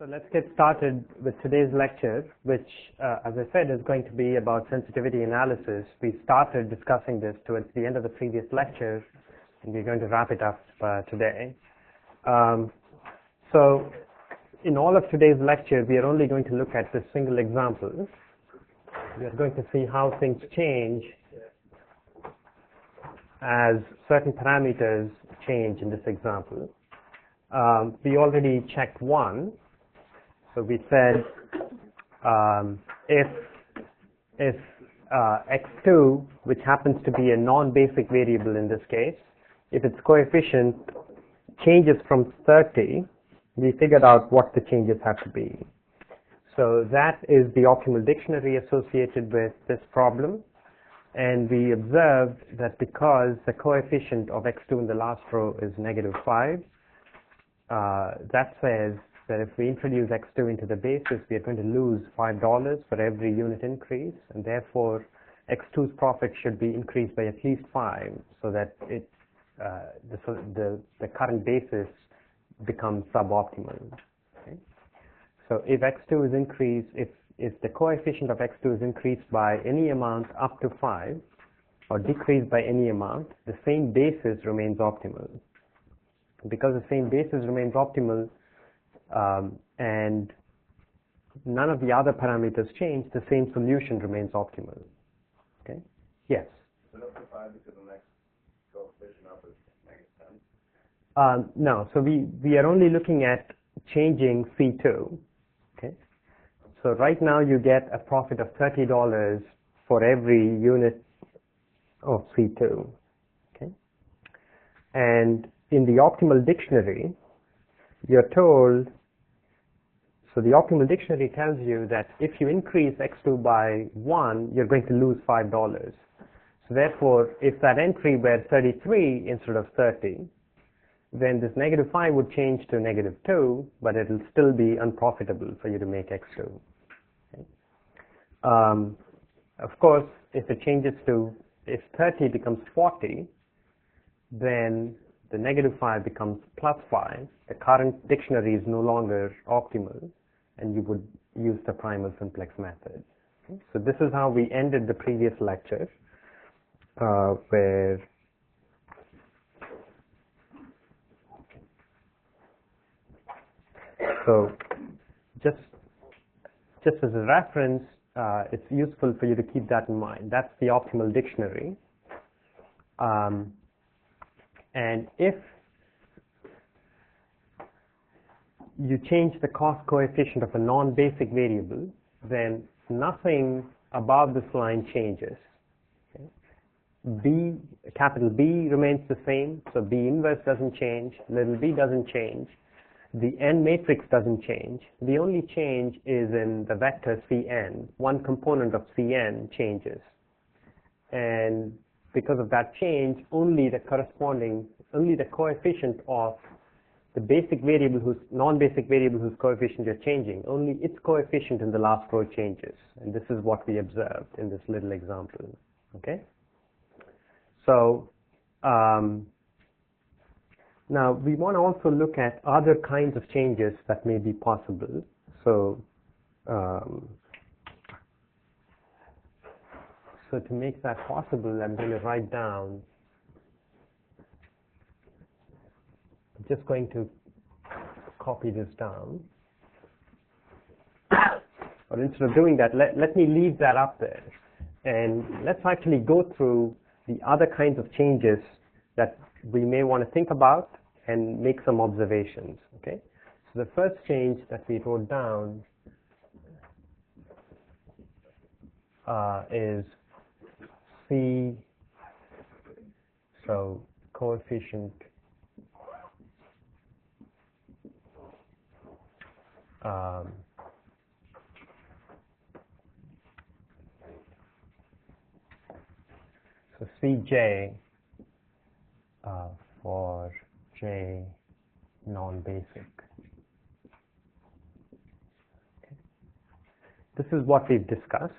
So let's get started with today's lecture, which, as I said, is going to be about sensitivity analysis. We started discussing this towards the end of the previous lecture, and we're going to wrap it up today. So in all of today's lecture, we are only going to look at this single example. We are going to see how things change as certain parameters change in this example. We already checked one. So we said if x2, which happens to be a non-basic variable in this case, if its coefficient changes from 30, we figured out what the changes have to be. So that is the optimal dictionary associated with this problem. And we observed that because the coefficient of x2 in the last row is -5, that says that if we introduce x2 into the basis, we are going to lose $5 for every unit increase, and therefore x2's profit should be increased by at least 5, so that the current basis becomes suboptimal. Okay? So if x2 is increased, if the coefficient of x2 is increased by any amount up to 5, or decreased by any amount, the same basis remains optimal. Because the same basis remains optimal, and none of the other parameters change, the same solution remains optimal. Okay? Yes? So up to 5 because the next coefficient up is -10? No. So we are only looking at changing C2. Okay? So right now you get a profit of $30 for every unit of C2. Okay? And in the optimal dictionary, you're told, so the optimal dictionary tells you that if you increase x2 by 1, you're going to lose $5. So therefore, if that entry were 33 instead of 30, then this -5 would change to -2, but it will still be unprofitable for you to make x2. Okay? Of course, if it changes to, if 30 becomes 40, then the -5 becomes +5. The current dictionary is no longer optimal, and you would use the primal simplex method. Okay? So this is how we ended the previous lecture, where so just as a reference, it's useful for you to keep that in mind. That's the optimal dictionary. And if you change the cost coefficient of a non-basic variable, then nothing above this line changes. Okay? Capital B remains the same, so B inverse doesn't change, little b doesn't change, the n matrix doesn't change. The only change is in the vector Cn. One component of Cn changes. And because of that change, only the coefficient of the basic variable whose non-basic variable whose coefficient you're changing, only its coefficient in the last row changes. And this is what we observed in this little example. Okay? So now we want to also look at other kinds of changes that may be possible. So so to make that possible, I'm going to write down, I'm just going to copy this down. Or instead of doing that, let me leave that up there. And let's actually go through the other kinds of changes that we may want to think about and make some observations. Okay? So the first change that we wrote down is C, so coefficient so Cj for J non-basic. Okay. This is what we've discussed.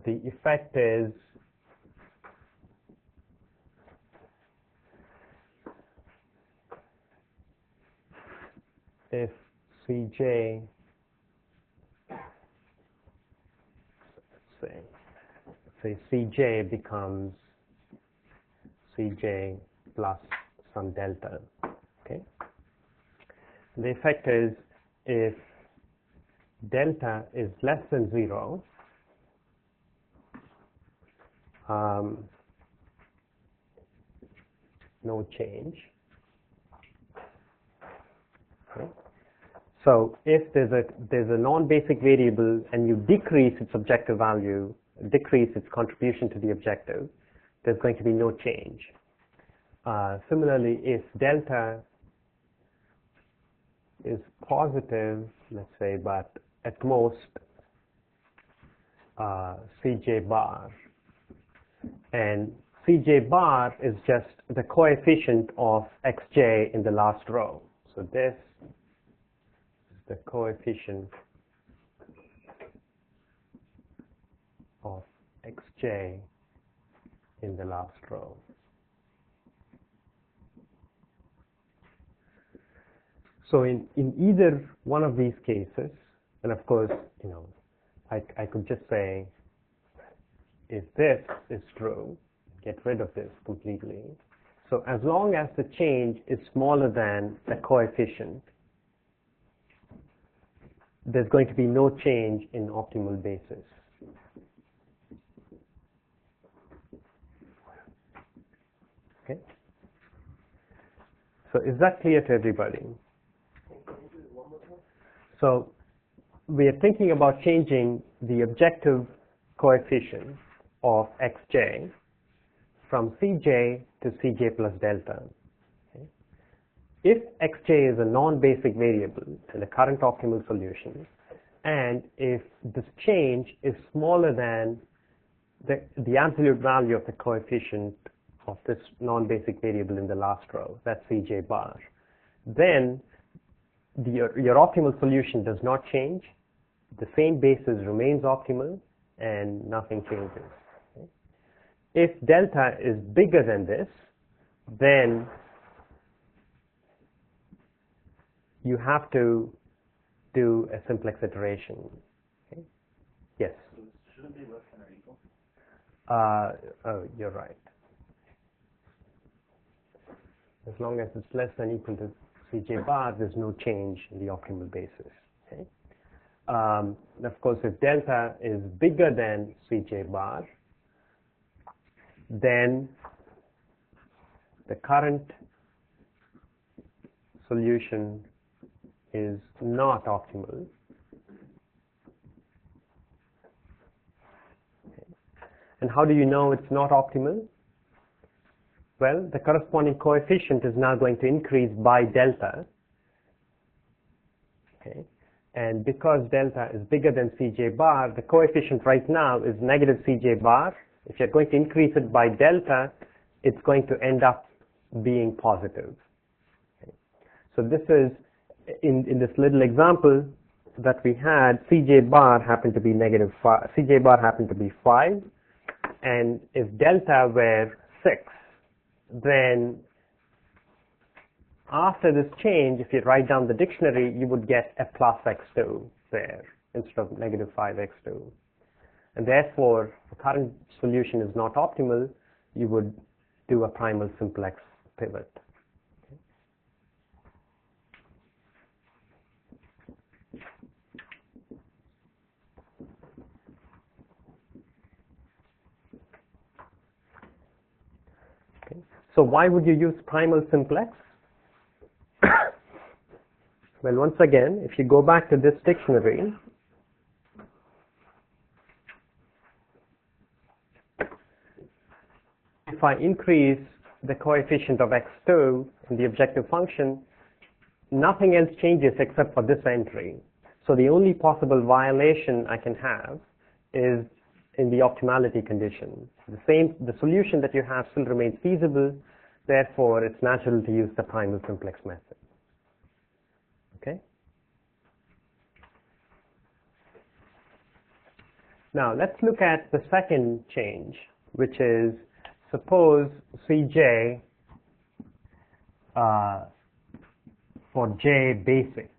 The effect is if Cj, say Cj becomes Cj plus some delta, okay? The effect is if delta is less than 0, no change. Okay. So if there's a non-basic variable and you decrease its objective value, decrease its contribution to the objective, there's going to be no change. Similarly, if delta is positive, let's say, but at most Cj bar, and Cj bar is just the coefficient of xj in the last row. So this is the coefficient of xj in the last row. So in either one of these cases, and of course, I could just say, if this is true, get rid of this completely. So as long as the change is smaller than the coefficient, there's going to be no change in optimal basis. Okay? So is that clear to everybody? So we are thinking about changing the objective coefficient of xj from Cj to Cj plus delta. Okay. If xj is a non-basic variable in the current optimal solution, and if this change is smaller than the absolute value of the coefficient of this non-basic variable in the last row, that's Cj bar, then your optimal solution does not change. The same basis remains optimal and nothing changes. Okay. If delta is bigger than this, then you have to do a simplex iteration. Okay. Yes? So shouldn't it be less than or equal? Oh, you're right. As long as it's less than or equal to Cj bar, there's no change in the optimal basis. Okay? Of course, if delta is bigger than Cj bar, then the current solution is not optimal. Okay. And how do you know it's not optimal? Well, the corresponding coefficient is now going to increase by delta. Okay. And because delta is bigger than Cj bar, the coefficient right now is negative Cj bar. If you're going to increase it by delta, it's going to end up being positive. Okay. So this is, in this little example that we had, Cj bar happened to be negative 5, Cj bar happened to be 5, and if delta were 6, then after this change, if you write down the dictionary, you would get a plus x2 there instead of negative 5x2. And therefore, the current solution is not optimal. You would do a primal simplex pivot. Okay. So why would you use primal simplex? Well, once again, if you go back to this dictionary, if I increase the coefficient of x2 in the objective function, nothing else changes except for this entry. So the only possible violation I can have is in the optimality condition. The solution that you have still remains feasible, therefore it's natural to use the primal simplex method. Okay? Now let's look at the second change, which is, suppose Cj for j basic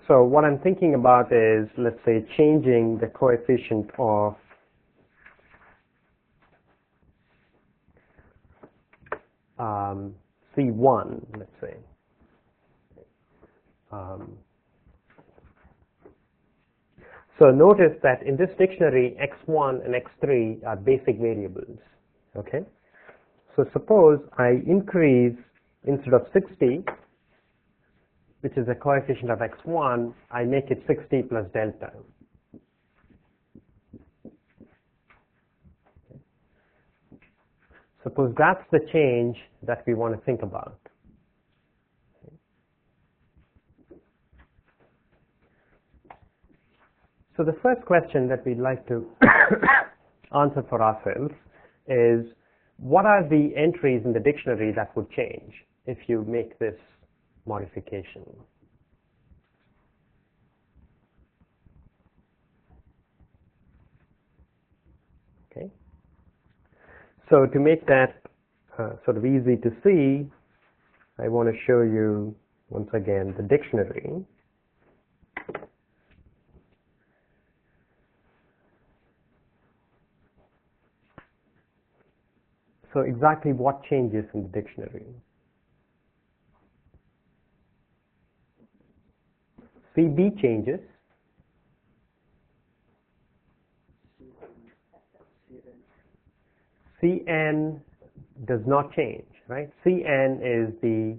So what I'm thinking about is, let's say, changing the coefficient of C1, let's say. So notice that in this dictionary, x1 and x3 are basic variables. Okay? So suppose I increase, instead of 60, which is the coefficient of x1, I make it 60 plus delta. Suppose that's the change that we want to think about. So the first question that we'd like to answer for ourselves is, what are the entries in the dictionary that would change if you make this modification? Okay. So to make that sort of easy to see, I want to show you once again the dictionary. So exactly what changes in the dictionary? CB changes. Cn does not change, right? Cn is the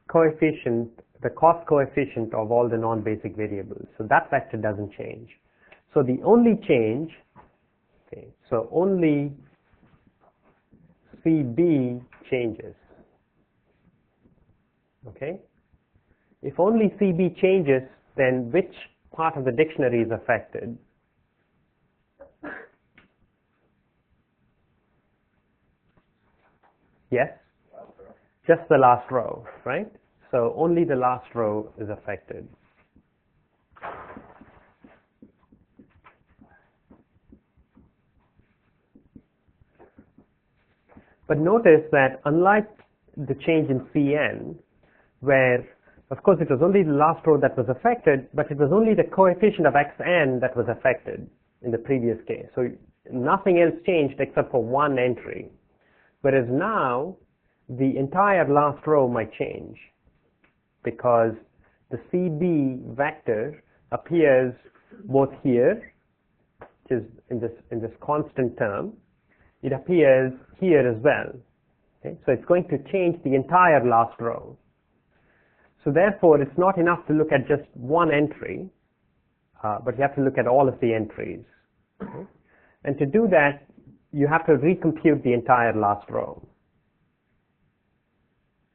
coefficient, the cost coefficient of all the non-basic variables. So that vector doesn't change. So the only change, okay, so only CB changes. Okay? If only CB changes, then which part of the dictionary is affected? Yes? Just the last row, right? So only the last row is affected. But notice that unlike the change in Cn, where of course it was only the last row that was affected, but it was only the coefficient of xn that was affected in the previous case. So nothing else changed except for one entry. Whereas now, the entire last row might change because the CB vector appears both here, which is in this constant term. It appears here as well. Okay? So it's going to change the entire last row. So therefore, it's not enough to look at just one entry, but you have to look at all of the entries. Okay? And to do that, you have to recompute the entire last row.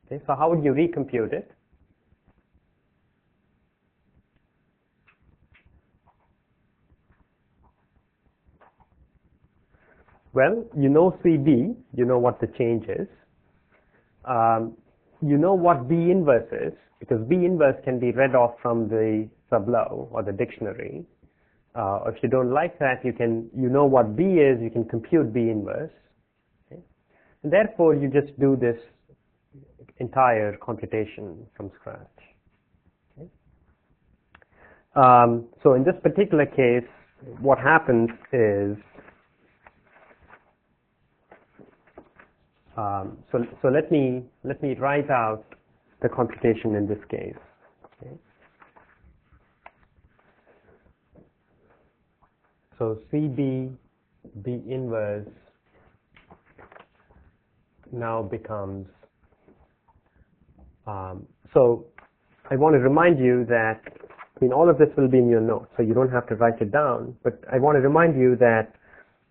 Okay? So how would you recompute it? Well, you know CB, you know what the change is. You know what B inverse is, because B inverse can be read off from the tableau or the dictionary. If you don't like that, you know what B is, you can compute B inverse. Okay? And therefore, you just do this entire computation from scratch. Okay? So in this particular case, what happens is, so let me write out the computation in this case. Okay. So CB B inverse now becomes. So I want to remind you that all of this will be in your notes, so you don't have to write it down. But I want to remind you that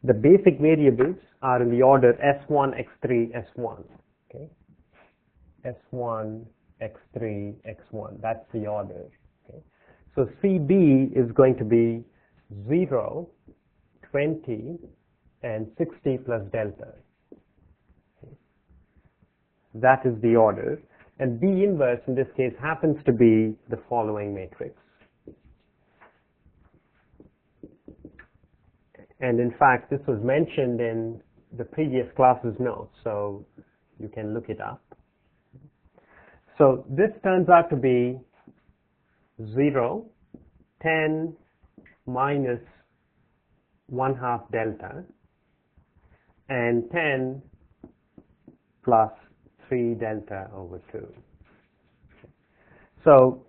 the basic variables are in the order S1, X3, S1. Okay? S1, X3, X1. That's the order. Okay? So CB is going to be 0, 20, and 60 plus delta. Okay? That is the order. And B inverse in this case happens to be the following matrix. And in fact, this was mentioned in the previous class's notes, so you can look it up. So this turns out to be 0, 10 minus 1/2 delta and 10 plus 3 delta over 2. So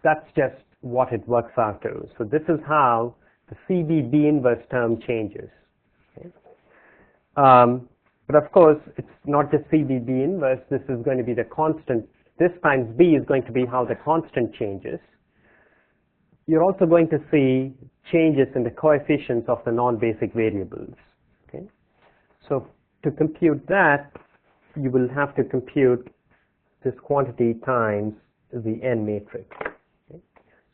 that's just what it works out to. So this is how the CBB inverse term changes. Okay? But of course, it's not just CBB inverse. This is going to be the constant. This times B is going to be how the constant changes. You're also going to see changes in the coefficients of the non-basic variables. Okay? So to compute that, you will have to compute this quantity times the n matrix. Okay?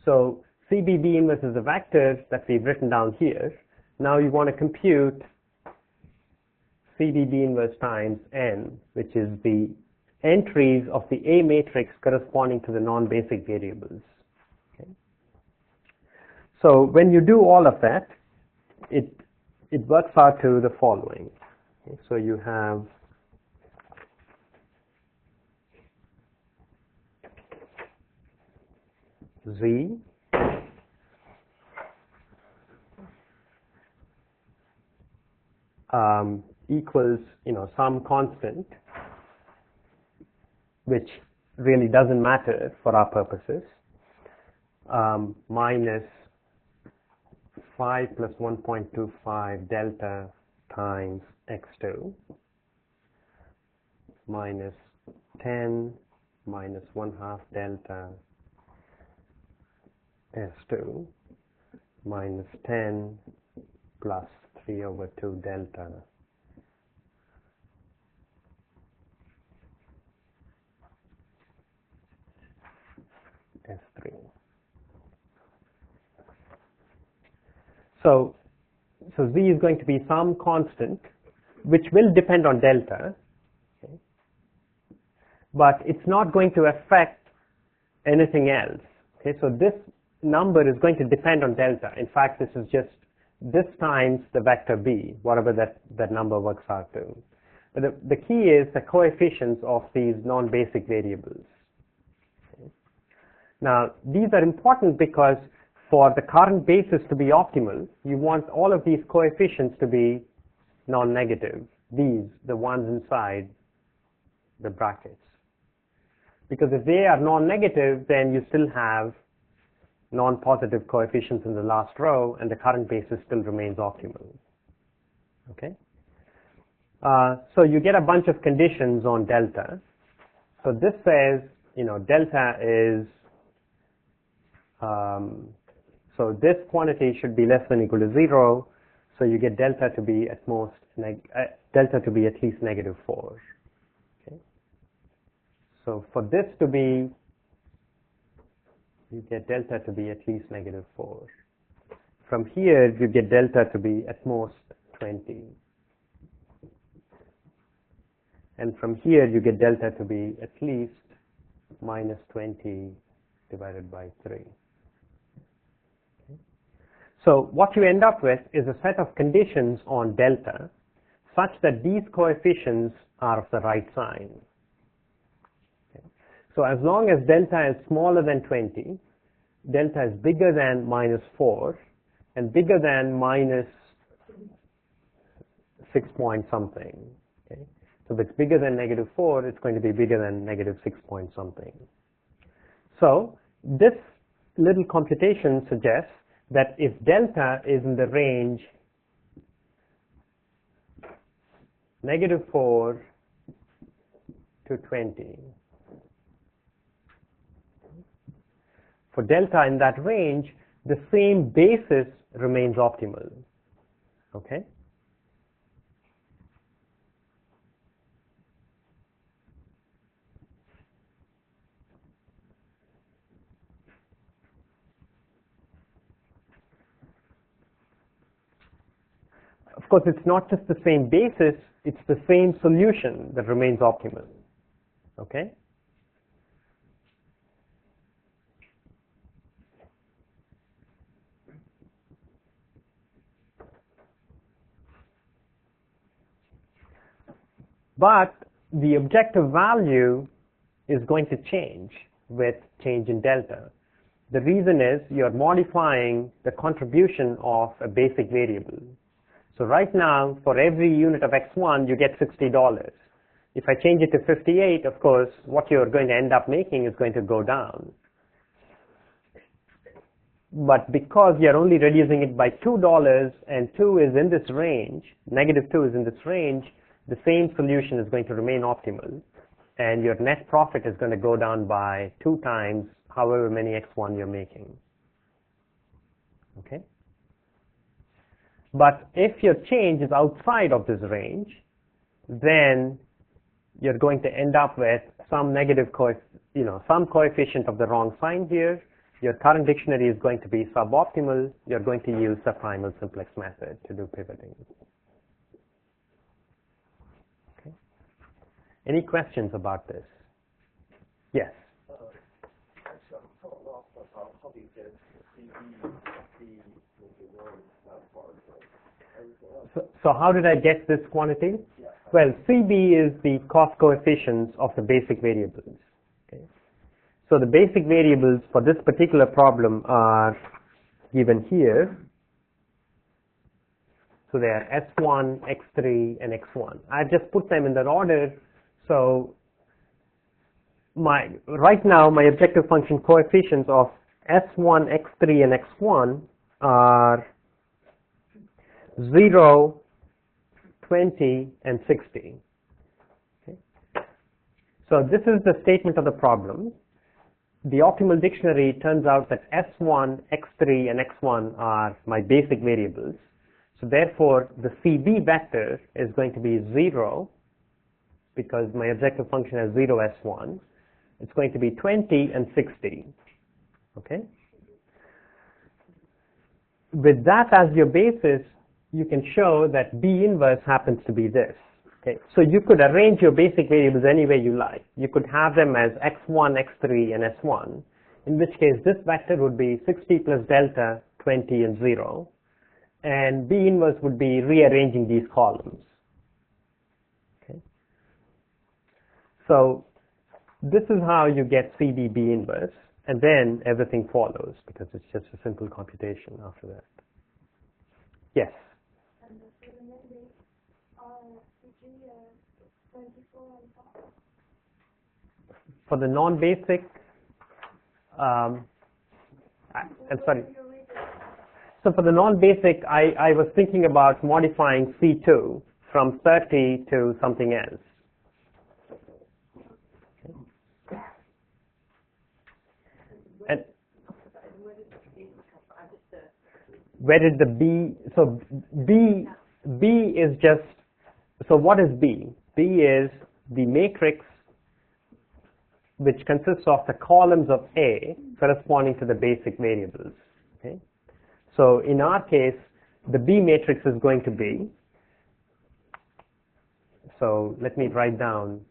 So CBB inverse is a vector that we've written down here. Now you want to compute CBB inverse times n, which is the entries of the A matrix corresponding to the non-basic variables. Okay? So when you do all of that, it works out to the following. Okay? So you have Z equals, some constant, which really doesn't matter for our purposes, minus 5 plus 1.25 delta times x2 minus 10 minus 1/2 delta s2 minus 10 plus 3 over 2 delta S3. So Z is going to be some constant which will depend on delta, okay? But it's not going to affect anything else. Okay? So this number is going to depend on delta. In fact, this is just this times the vector b, whatever that number works out to. But the key is the coefficients of these non-basic variables. Okay? Now, these are important because for the current basis to be optimal, you want all of these coefficients to be non-negative. These, the ones inside the brackets. Because if they are non-negative, then you still have non-positive coefficients in the last row, and the current basis still remains optimal. Okay? So you get a bunch of conditions on delta. So this says, delta is, so this quantity should be less than or equal to 0. So you get delta to be at most, delta to be at least -4. Okay? So for this to be, you get delta to be at least -4. From here, you get delta to be at most 20. And from here, you get delta to be at least -20 divided by 3. Okay? So what you end up with is a set of conditions on delta such that these coefficients are of the right sign. Okay? So as long as delta is smaller than 20, delta is bigger than -4, and bigger than -6 point something. Okay? So if it's bigger than -4, it's going to be bigger than -6 point something. So this little computation suggests that if delta is in the range -4 to 20, for delta in that range, the same basis remains optimal. Okay? Of course, it's not just the same basis, it's the same solution that remains optimal. Okay? But the objective value is going to change with change in delta, The reason is you're modifying the contribution of a basic variable. So right now, for every unit of X1, you get $60. If I change it to 58, of course, what you're going to end up making is going to go down. But because you're only reducing it by $2 and 2 is in this range, negative 2 is in this range, the same solution is going to remain optimal. And your net profit is going to go down by 2 times however many X1 you're making. Okay? But if your change is outside of this range, then you're going to end up with some negative some coefficient of the wrong sign here. Your current dictionary is going to be suboptimal. You're going to use the primal simplex method to do pivoting. Okay. Any questions about this? Yes. So how did I get this quantity? Well, CB is the cost coefficients of the basic variables. Okay. So the basic variables for this particular problem are given here. So they are S1, X3, and X1. I've just put them in that order. So right now, my objective function coefficients of S1, X3, and X1 are 0, 20, and 60. Okay. So this is the statement of the problem. The optimal dictionary turns out that S1, X3, and X1 are my basic variables. So therefore, the CB vector is going to be 0 because my objective function has 0 S1. It's going to be 20 and 60. Okay. With that as your basis, you can show that B inverse happens to be this. Okay. So you could arrange your basic variables any way you like. You could have them as X1, X3, and S1, in which case this vector would be 60 plus delta, 20, and 0. And B inverse would be rearranging these columns. Okay. So this is how you get CB B inverse, and then everything follows because it's just a simple computation after that. Yes? And for the mandate, CG 24 and 5? For the non-basic, I'm sorry. So for the non-basic, I was thinking about modifying C2 from 30 to something else. Okay. And where did the B, so B is just, so what is B? B is the matrix which consists of the columns of A corresponding to the basic variables. Okay? So in our case, the B matrix is going to be, so let me write down,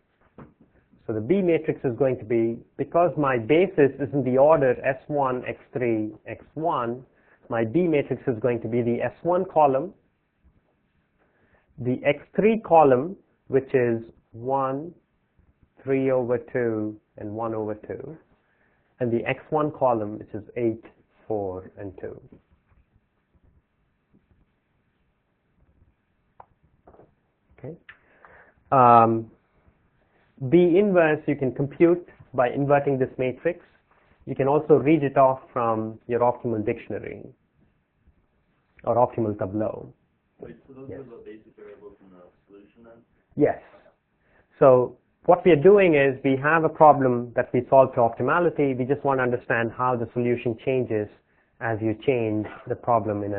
so the B matrix is going to be, because my basis is in the order S1, X3, X1, my B matrix is going to be the S1 column, the X3 column, which is 1, 3 over 2, and 1 over 2, and the X1 column, which is 8, 4, and 2. Okay. B inverse you can compute by inverting this matrix. You can also read it off from your optimal dictionary or optimal tableau. Wait, so those are the basic variables in the solution then? Yes. So what we are doing is we have a problem that we solve to optimality. We just want to understand how the solution changes as you change the problem in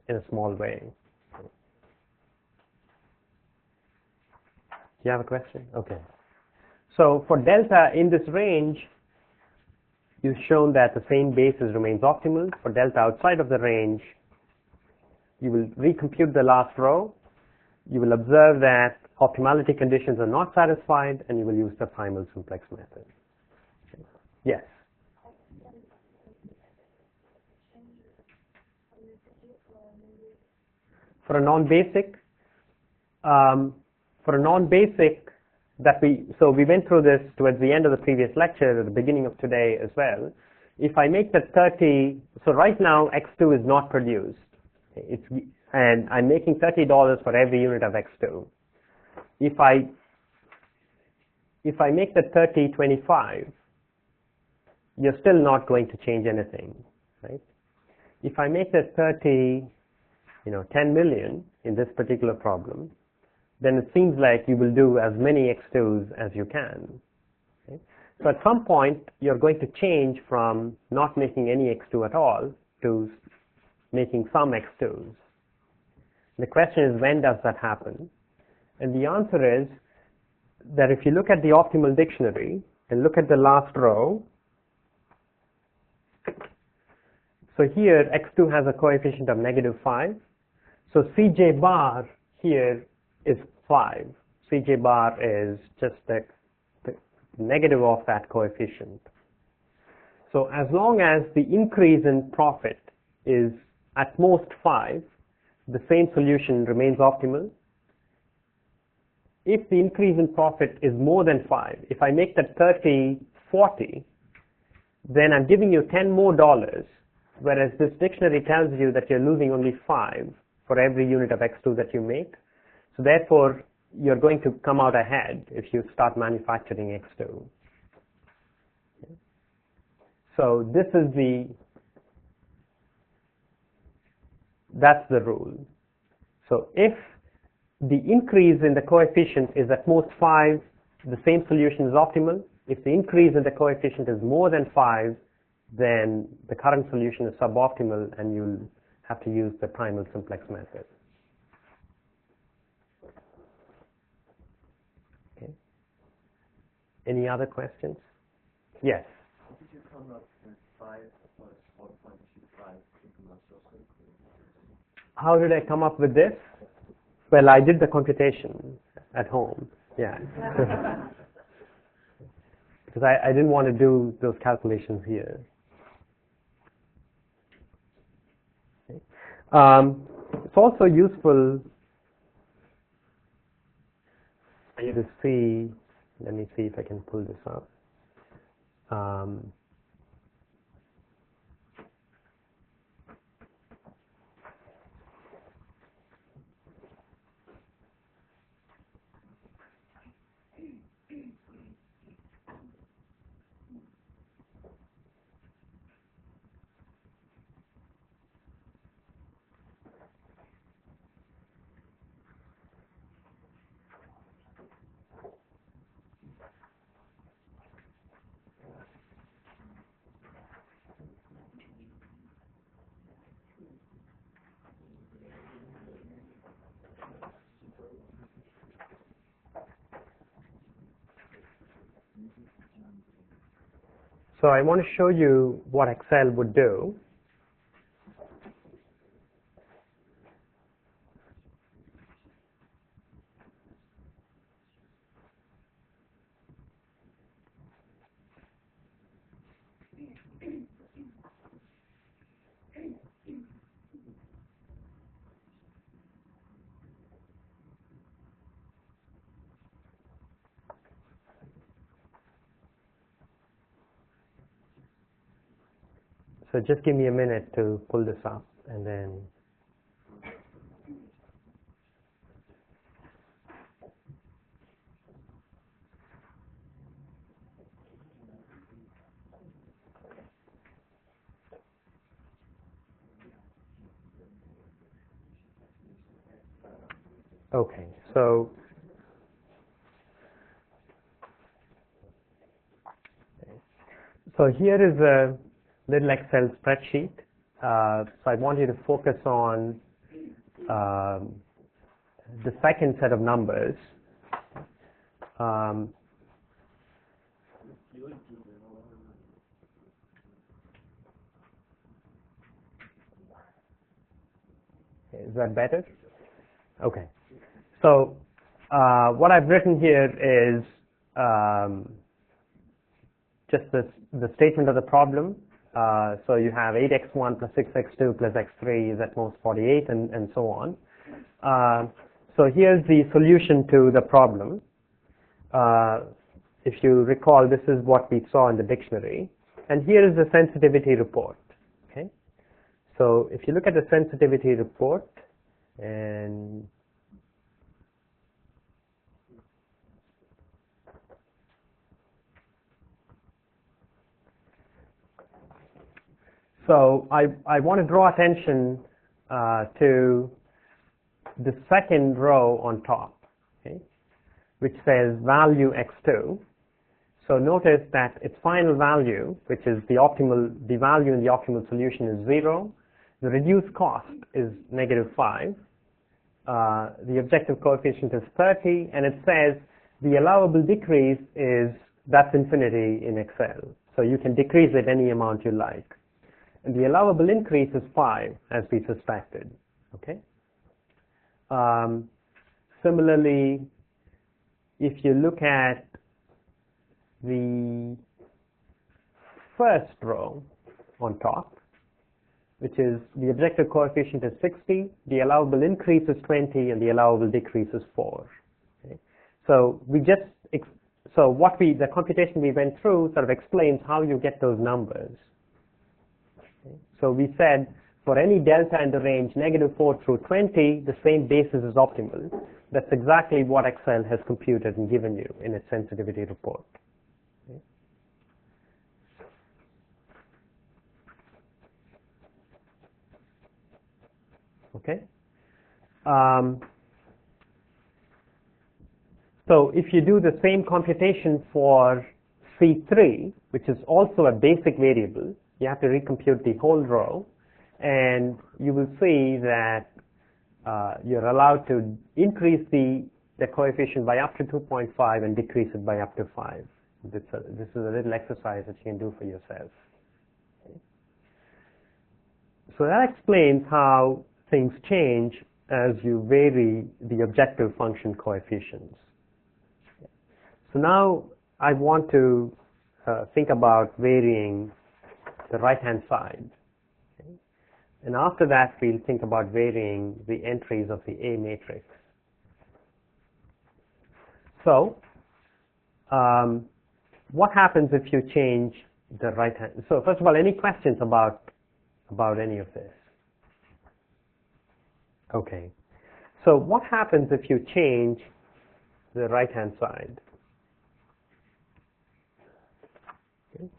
a small way. Do you have a question? Okay. So for delta in this range, you've shown that the same basis remains optimal. For delta outside of the range, you will recompute the last row. You will observe that optimality conditions are not satisfied, and you will use the primal simplex method. Okay. Yes? For a non-basic, so we went through this towards the end of the previous lecture, at the beginning of today as well. if I make that 30, so right now X2 is not produced. And I'm making $30 for every unit of X2. If I make that 30 25, you're still not going to change anything, right? If I make that 30, 10 million in this particular problem, then it seems like you will do as many X2s as you can. Okay? So at some point, you're going to change from not making any X2 at all to making some X2s. The question is, when does that happen? And the answer is that if you look at the optimal dictionary and look at the last row, so here X2 has a coefficient of -5. So Cj bar here is 5. Cj bar is just the negative of that coefficient. So as long as the increase in profit is at most 5, the same solution remains optimal. If the increase in profit is more than 5, if I make that 30 40, then I'm giving you $10 more, whereas this dictionary tells you that you're losing only 5 for every unit of X2 that you make. So therefore, you're going to come out ahead if you start manufacturing X2. Okay. So this is that's the rule. So if the increase in the coefficient is at most 5, the same solution is optimal. If the increase in the coefficient is more than 5, then the current solution is suboptimal and you'll have to use the primal simplex method. Okay. Any other questions? Yes. How did you come up with 5 plus 4.25? How did I come up with this? Well, I did the computation at home. Yeah. Because I didn't want to do those calculations here. Okay. It's also useful for you to see, let me see if I can pull this up. So I want to show you what Excel would do. So just give me a minute to pull this up and then okay, so here is a little Excel spreadsheet. So I want you to focus on the second set of numbers. Is that better? Okay. So what I've written here is just the statement of the problem. So you have 8x1 plus 6x2 plus x3 is at most 48 and so on. So here's the solution to the problem. If you recall, this is what we saw in the dictionary. And here is the sensitivity report. Okay, so if you look at the sensitivity report, and so I want to draw attention to the second row on top, okay, which says value x2. So notice that its final value, which is the value in the optimal solution, is 0. The reduced cost is -5. The objective coefficient is 30, and it says the allowable decrease that's infinity in Excel. So you can decrease it any amount you like. And the allowable increase is 5, as we suspected. Okay. Similarly, if you look at the first row on top, which is the objective coefficient is 60, the allowable increase is 20, and the allowable decrease is 4. Okay. So the computation we went through sort of explains how you get those numbers. Okay. So we said for any delta in the range -4 through 20, the same basis is optimal. That's exactly what Excel has computed and given you in its sensitivity report. Okay. So if you do the same computation for C3, which is also a basic variable, you have to recompute the whole row, and you will see that you're allowed to increase the coefficient by up to 2.5 and decrease it by up to 5. This is a little exercise that you can do for yourself. Okay. So that explains how things change as you vary the objective function coefficients. So now I want to think about varying the right-hand side. Okay. And after that, we'll think about varying the entries of the A matrix. So what happens if you change the right-hand? So first of all, any questions about any of this? Okay. So what happens if you change the right-hand side? Okay.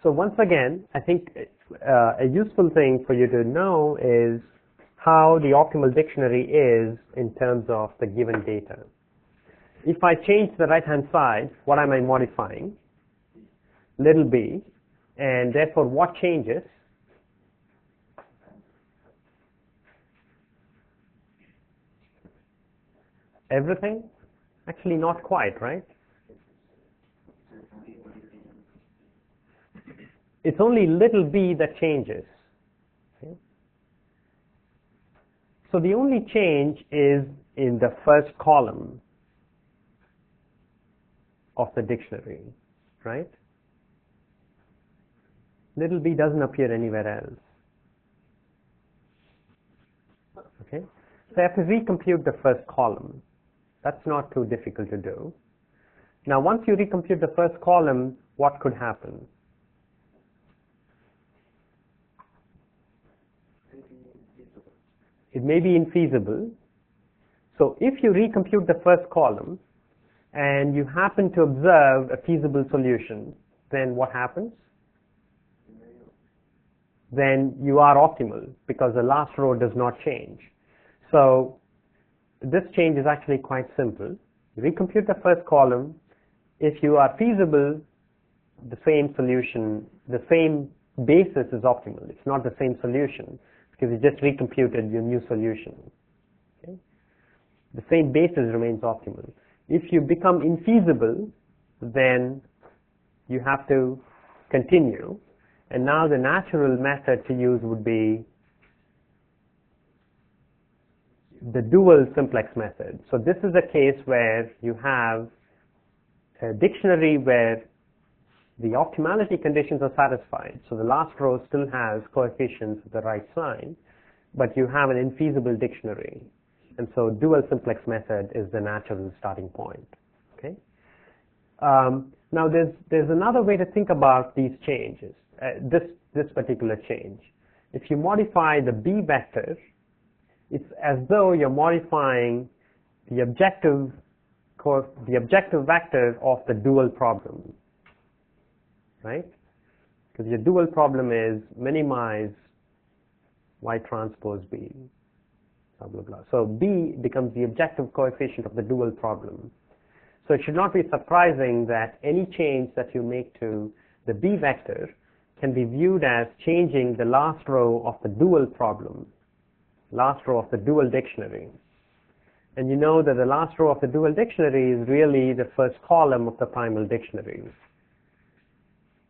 So once again, I think a useful thing for you to know is how the optimal dictionary is in terms of the given data. If I change the right-hand side, what am I modifying? Little b, and therefore what changes? Everything? Actually not quite, right? It's only little b that changes. Okay. So the only change is in the first column of the dictionary, right? Little b doesn't appear anywhere else. Okay. So I have to recompute the first column. That's not too difficult to do. Now, once you recompute the first column, what could happen? It may be infeasible. So if you recompute the first column and you happen to observe a feasible solution, then what happens? Then you are optimal because the last row does not change. So this change is actually quite simple. You recompute the first column. If you are feasible, the same solution, the same basis is optimal. It's not the same solution because you just recomputed your new solution. Okay? The same basis remains optimal. If you become infeasible, then you have to continue. And now the natural method to use would be the dual simplex method. So this is a case where you have a dictionary where the optimality conditions are satisfied. So the last row still has coefficients with the right sign, but you have an infeasible dictionary. And so dual simplex method is the natural starting point. Okay. Now there's another way to think about these changes. this particular change. If you modify the B vector, it's as though you're modifying the objective vector of the dual problem, right? Because your dual problem is minimize Y transpose B, blah, blah, blah. So B becomes the objective coefficient of the dual problem. So it should not be surprising that any change that you make to the B vector can be viewed as changing the last row of the dual problem, last row of the dual dictionary. And you know that the last row of the dual dictionary is really the first column of the primal dictionary.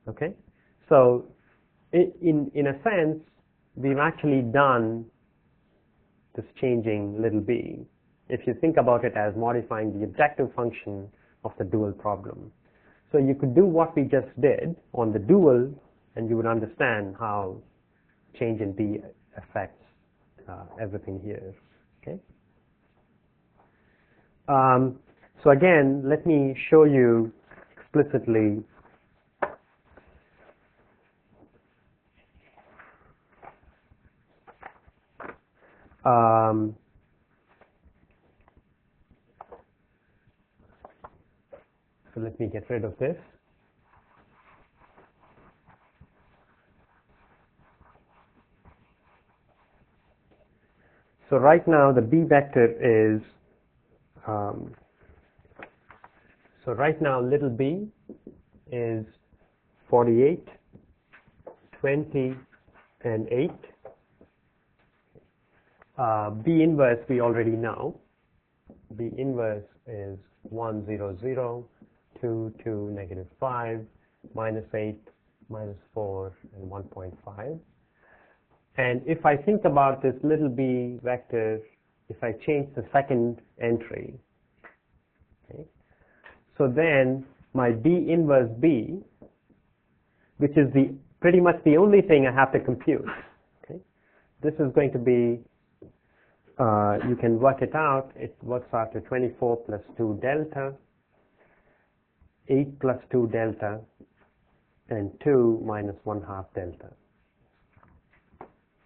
Okay? So in a sense, we've actually done this changing little b, if you think about it as modifying the objective function of the dual problem. So you could do what we just did on the dual, and you would understand how change in b affects everything here. Okay? So again, let me show you explicitly so let me get rid of this. So right now the B vector is, so right now little b is 48, 20, and 8. B inverse we already know. B inverse is 1, 0, 0, 2, 2, negative 5, minus 8, minus 4, and 1.5. And if I think about this little b vector, if I change the second entry, okay, so then my B inverse B, which is pretty much the only thing I have to compute, okay, this is going to be, you can work it out, it works out to 24 plus 2 delta, 8 plus 2 delta, and 2 minus 1/2 delta.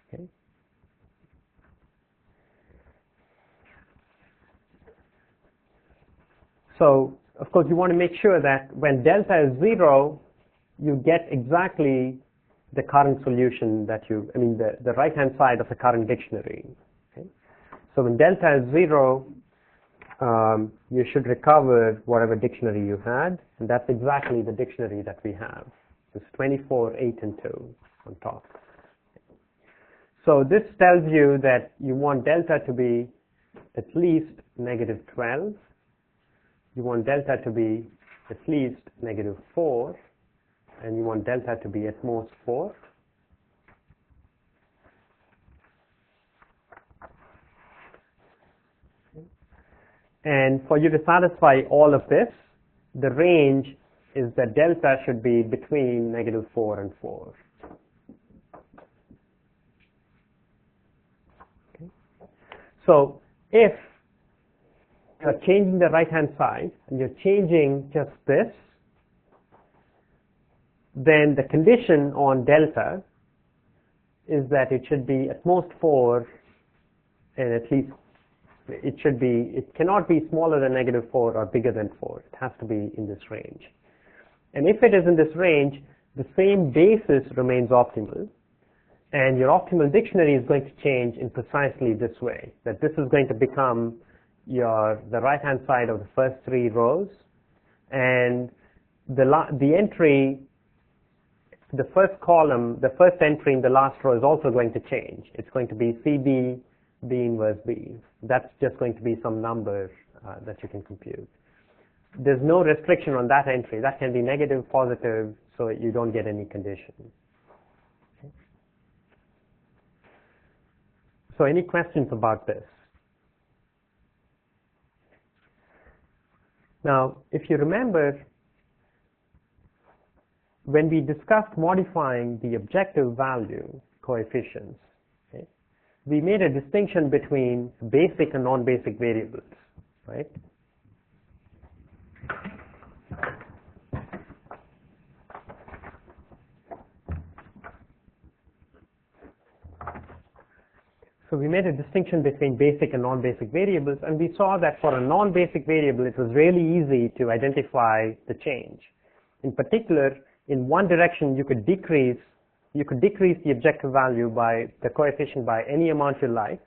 Okay. So, of course, you want to make sure that when delta is 0, you get exactly the current solution that the right-hand side of the current dictionary. Okay. So when delta is 0, you should recover whatever dictionary you had, and that's exactly the dictionary that we have. It's 24, 8, and 2 on top. So this tells you that you want delta to be at least negative 12. You want delta to be at least negative 4. And you want delta to be at most 4. And for you to satisfy all of this, the range is that delta should be between negative 4 and 4. Okay. So if you're changing the right-hand side and you're changing just this, then the condition on delta is that it should be at most 4, and at least it cannot be smaller than negative 4 or bigger than 4. It has to be in this range. And if it is in this range, the same basis remains optimal, and your optimal dictionary is going to change in precisely this way, that this is going to become the right-hand side of the first 3 rows, and the entry, the first column, the first entry in the last row is also going to change. It's going to be CB, B inverse B. That's just going to be some number that you can compute. There's no restriction on that entry. That can be negative, positive, so you don't get any condition. Okay. So any questions about this? Now, if you remember, when we discussed modifying the objective value coefficients, okay, we made a distinction between basic and non-basic variables, right? So we made a distinction between basic and non-basic variables, and we saw that for a non-basic variable, it was really easy to identify the change. In particular, in one direction, you could decrease the objective value by the coefficient by any amount you like,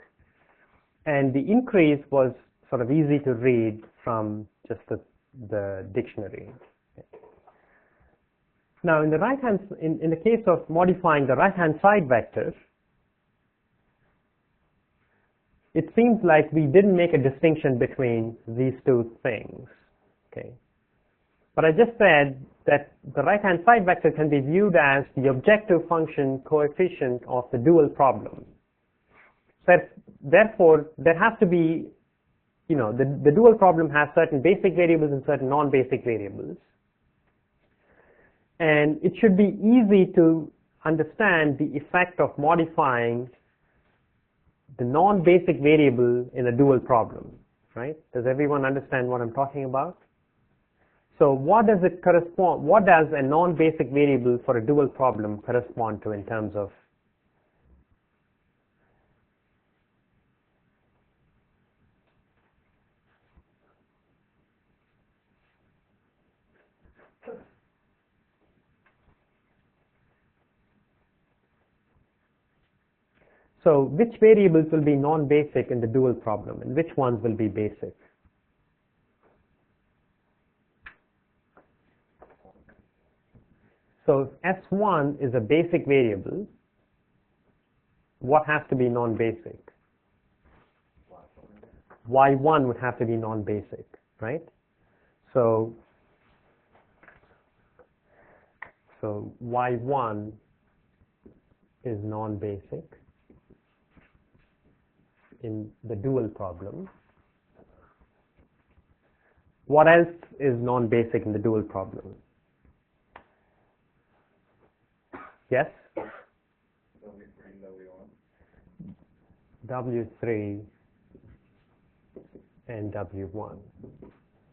and the increase was sort of easy to read from just the dictionary. Now, in the case of modifying the right-hand side vector, it seems like we didn't make a distinction between these two things. Okay. But I just said that the right-hand side vector can be viewed as the objective function coefficient of the dual problem. So therefore, there has to be, the dual problem has certain basic variables and certain non-basic variables. And it should be easy to understand the effect of modifying the non-basic variable in a dual problem, right? Does everyone understand what I'm talking about? So what does a non-basic variable for a dual problem correspond to in terms of? So which variables will be non-basic in the dual problem and which ones will be basic? So if S1 is a basic variable, what has to be non-basic? Y1 would have to be non-basic, right? So Y1 is non-basic in the dual problem. What else is non-basic in the dual problem? Yes? W3 and W1.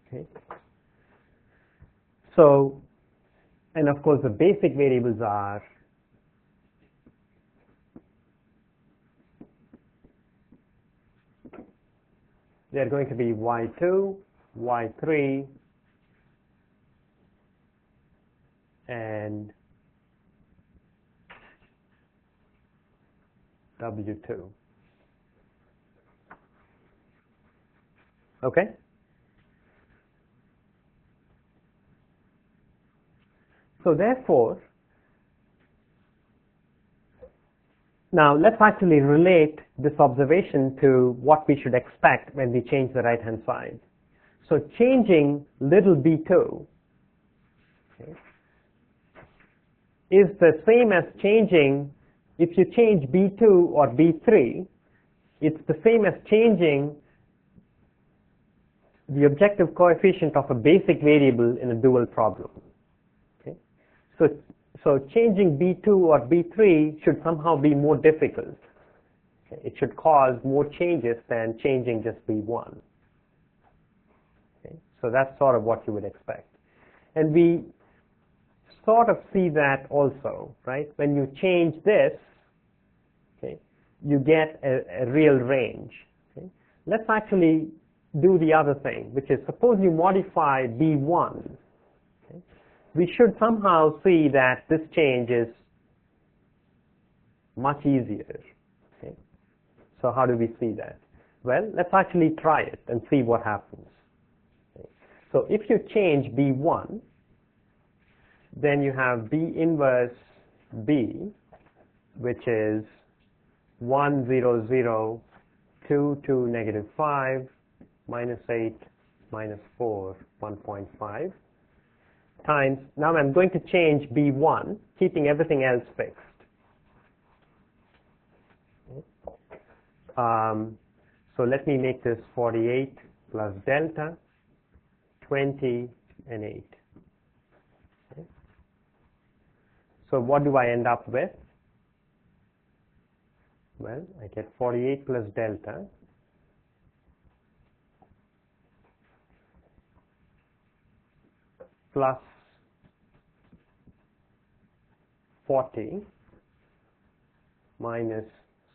Okay. So, and of course the basic variables are they're going to be Y2, Y3, and W2. Okay? So therefore, now let's actually relate this observation to what we should expect when we change the right-hand side. So changing little b2, okay, is the same as changing, if you change b2 or b3, it's the same as changing the objective coefficient of a basic variable in a dual problem. Okay? So changing b2 or b3 should somehow be more difficult. Okay? It should cause more changes than changing just b1. Okay? So that's sort of what you would expect. And we sort of see that also, right? When you change this, okay, you get a real range. Okay? Let's actually do the other thing, which is suppose you modify b1. Okay? We should somehow see that this change is much easier. Okay? So how do we see that? Well, let's actually try it and see what happens. Okay? So if you change b1, then you have b inverse b, which is 1, 0, 0, 2, 2, negative 5, minus 8, minus 4, 1.5, times, now I'm going to change b1, keeping everything else fixed. So let me make this 48 plus delta, 20, and 8. Okay. So what do I end up with? Well, I get 48 plus delta, plus 40 minus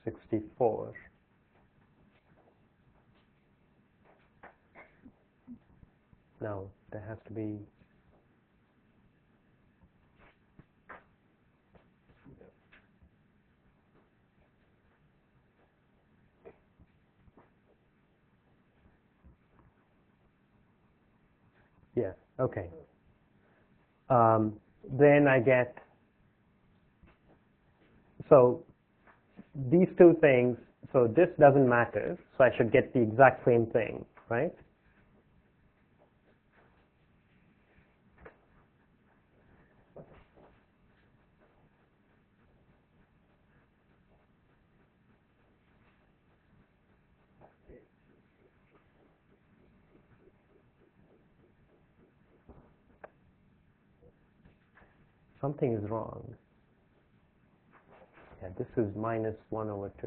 64. No, there has to be. Yeah, okay. Then I get, so these two things, so this doesn't matter, so I should get the exact same thing, right? Something is wrong. Yeah, this is minus 1 over 2.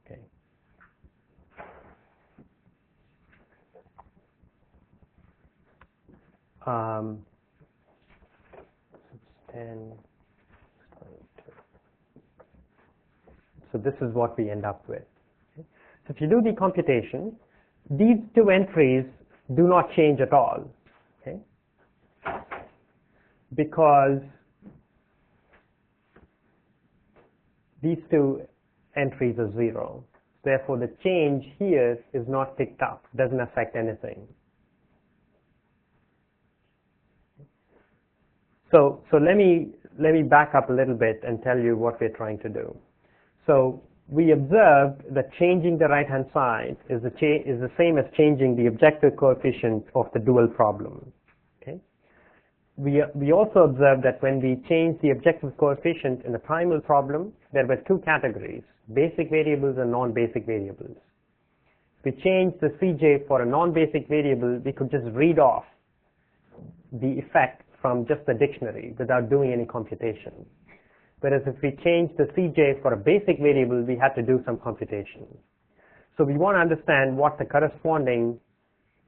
Okay. It's 10, 22. So this is what we end up with. Okay. So if you do the computation, these two entries do not change at all. Okay. Because these two entries are 0. Therefore, the change here is not picked up, doesn't affect anything. So let me back up a little bit and tell you what we're trying to do. So we observed that changing the right-hand side is the same as changing the objective coefficient of the dual problem. Okay. We also observed that when we changed the objective coefficient in the primal problem, there were two categories, basic variables and non-basic variables. If we changed the Cj for a non-basic variable, we could just read off the effect from just the dictionary without doing any computation. Whereas if we change the Cj for a basic variable, we had to do some computation. So we want to understand what the corresponding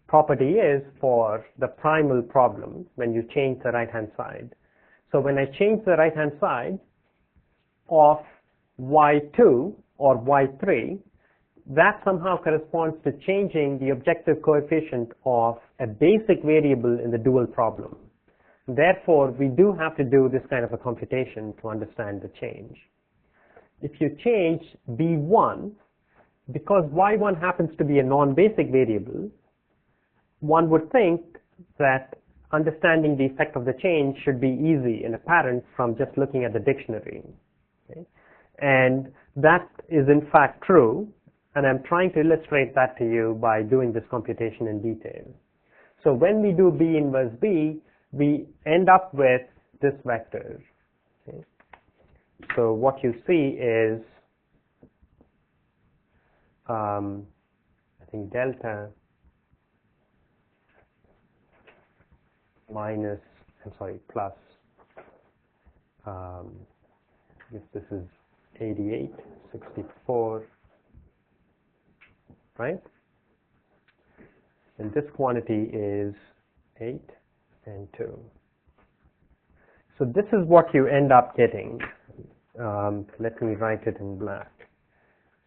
property is for the primal problem when you change the right-hand side. So when I change the right-hand side of y2 or y3, that somehow corresponds to changing the objective coefficient of a basic variable in the dual problem. Therefore, we do have to do this kind of a computation to understand the change. If you change b1, because y1 happens to be a non-basic variable, one would think that understanding the effect of the change should be easy and apparent from just looking at the dictionary. Okay? And that is in fact true, and I'm trying to illustrate that to you by doing this computation in detail. So when we do B inverse B, we end up with this vector. Okay? So what you see is, I think delta minus, plus, if this is 88, 64, right? And this quantity is 8 and 2. So this is what you end up getting. Let me write it in black.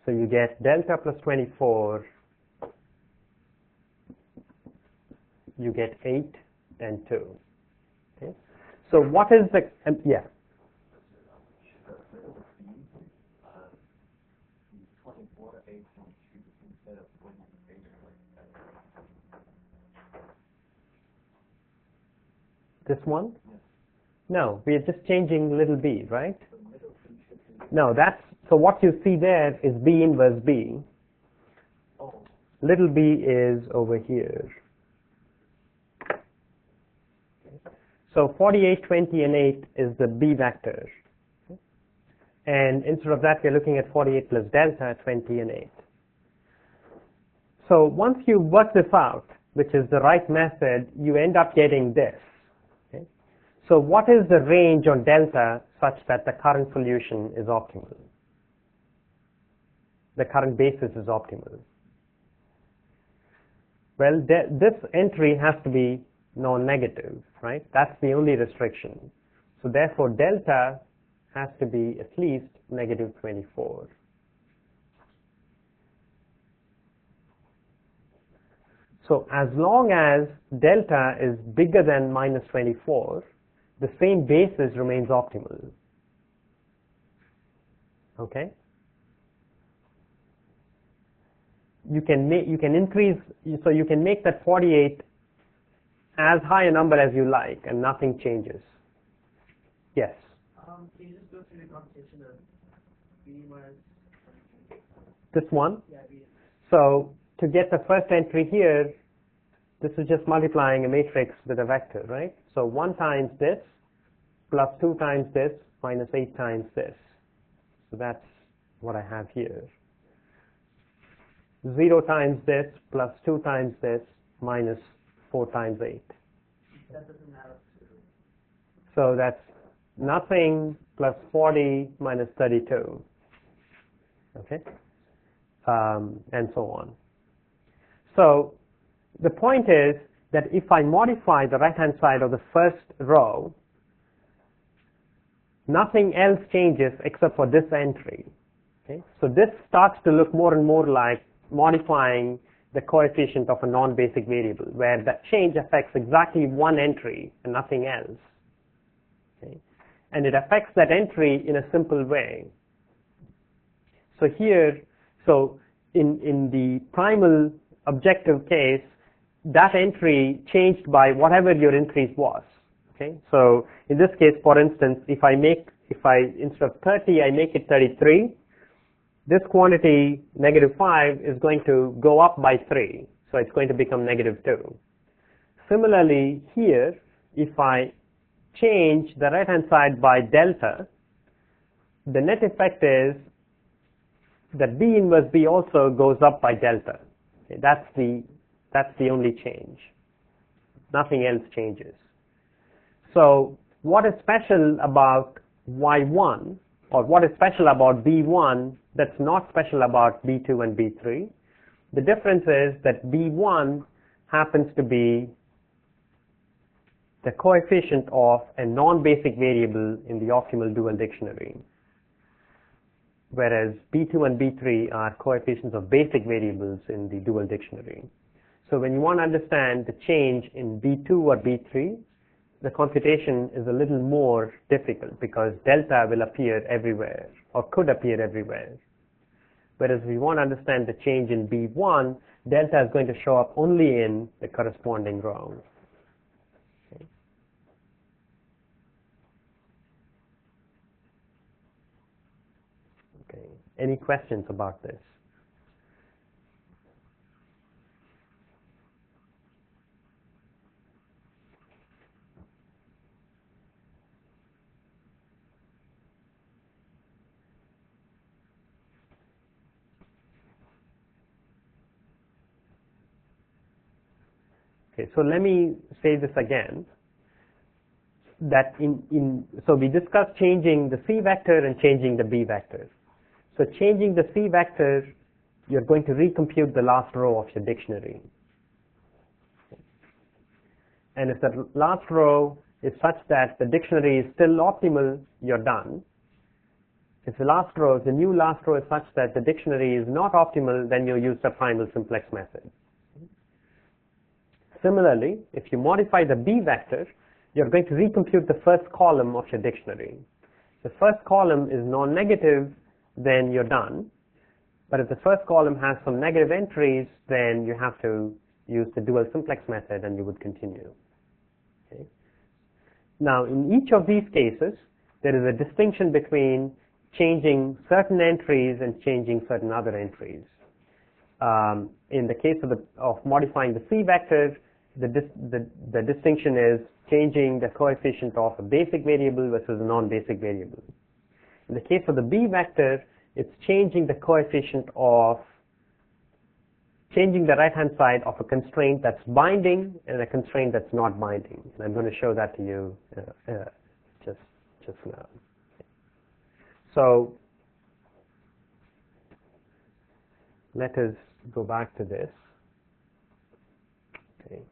So you get delta plus 24, you get 8 and 2. Okay? So what is the, yeah. This one? No, we are just changing little b, right? No, that's, so what you see there is B inverse B. Little b is over here. So 48, 20, and 8 is the B vector. And instead of that, we're looking at 48 plus delta, 20, and 8. So once you work this out, which is the right method, you end up getting this. Okay? So what is the range on delta such that the current solution is optimal? The current basis is optimal. Well, this entry has to be non-negative, right? That's the only restriction. So therefore, delta has to be at least negative 24. So as long as delta is bigger than minus 24, the same basis remains optimal. Okay? You can increase, so you can make that 48 as high a number as you like, and nothing changes. Yes? Can you just go through the computation of B minus? This one? Yeah, B. So to get the first entry here, this is just multiplying a matrix with a vector, right? So 1 times this, plus 2 times this, minus 8 times this. So that's what I have here. 0 times this, plus 2 times this, minus 4 times 8. That doesn't add up to. So that's nothing plus 40 minus 32. Okay? And so on. So the point is that if I modify the right-hand side of the first row, nothing else changes except for this entry. Okay? So this starts to look more and more like modifying the coefficient of a non-basic variable, where that change affects exactly one entry and nothing else. Okay? And it affects that entry in a simple way. So here, so in the primal objective case, that entry changed by whatever your increase was. Okay? So in this case, for instance, if I instead of 30, I make it 33, this quantity, negative 5, is going to go up by 3. So it's going to become negative 2. Similarly, here, if I change the right-hand side by delta, the net effect is that B inverse B also goes up by delta. Okay? That's the only change. Nothing else changes. So what is special about Y1, or what is special about B1 that's not special about B2 and B3? The difference is that B1 happens to be the coefficient of a non-basic variable in the optimal dual dictionary, whereas B2 and B3 are coefficients of basic variables in the dual dictionary. So when you want to understand the change in B2 or B3, the computation is a little more difficult because delta will appear everywhere, or could appear everywhere. Whereas if we want to understand the change in B1, delta is going to show up only in the corresponding row. Okay. Okay. Any questions about this? Okay, so let me say this again, that so we discussed changing the C vector and changing the B vector. So changing the C vector, you're going to recompute the last row of your dictionary. And if the last row is such that the dictionary is still optimal, you're done. If the new last row is such that the dictionary is not optimal, then you use the primal simplex method. Similarly, if you modify the B vector, you're going to recompute the first column of your dictionary. If the first column is non-negative, then you're done. But if the first column has some negative entries, then you have to use the dual simplex method and you would continue. Okay. Now, in each of these cases, there is a distinction between changing certain entries and changing certain other entries. In the case of modifying the C vector, the distinction is changing the coefficient of a basic variable versus a non-basic variable. In the case of the B vector, it's changing the coefficient of changing the right-hand side of a constraint that's binding and a constraint that's not binding. And I'm going to show that to you just now. So let us go back to this. Okay.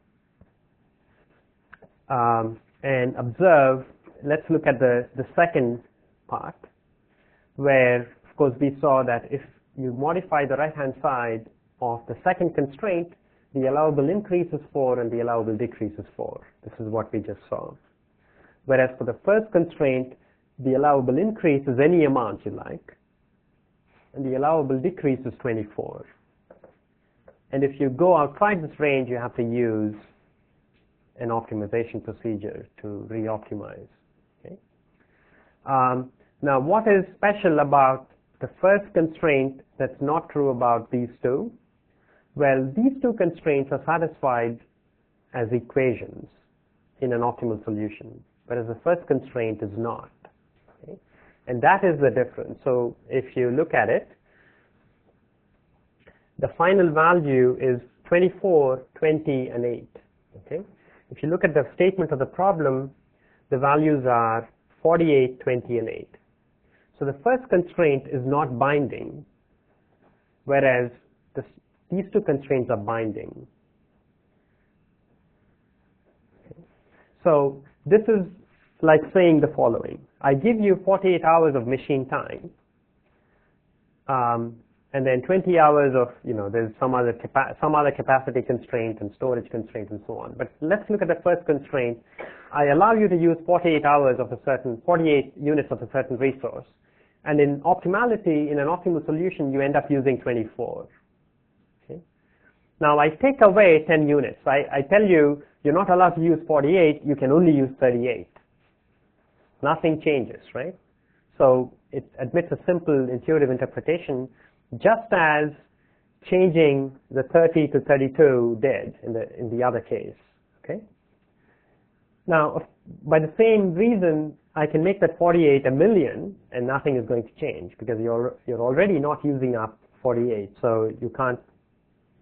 And observe, let's look at the second part, where, of course, we saw that if you modify the right-hand side of the second constraint, the allowable increase is 4 and the allowable decrease is 4. This is what we just saw. Whereas for the first constraint, the allowable increase is any amount you like, and the allowable decrease is 24. And if you go outside this range, you have to use an optimization procedure to re-optimize. Okay? Now, what is special about the first constraint that's not true about these two? Well, these two constraints are satisfied as equations in an optimal solution, whereas the first constraint is not. Okay? And that is the difference. So if you look at it, the final value is 24, 20, and 8. Okay? If you look at the statement of the problem, the values are 48, 20, and 8. So the first constraint is not binding, whereas these two constraints are binding. Okay. So this is like saying the following. I give you 48 hours of machine time, and then 20 hours of, there's some other capacity constraint and storage constraint and so on. But let's look at the first constraint. I allow you to use 48 units of a certain resource. And in optimality, in an optimal solution, you end up using 24. Okay? Now, I take away 10 units. I tell you, you're not allowed to use 48, you can only use 38. Nothing changes, right? So it admits a simple intuitive interpretation, just as changing the 30 to 32 did in the other case. Okay? Now, by the same reason, I can make that 48 a million, and nothing is going to change because you're already not using up 48, so you can't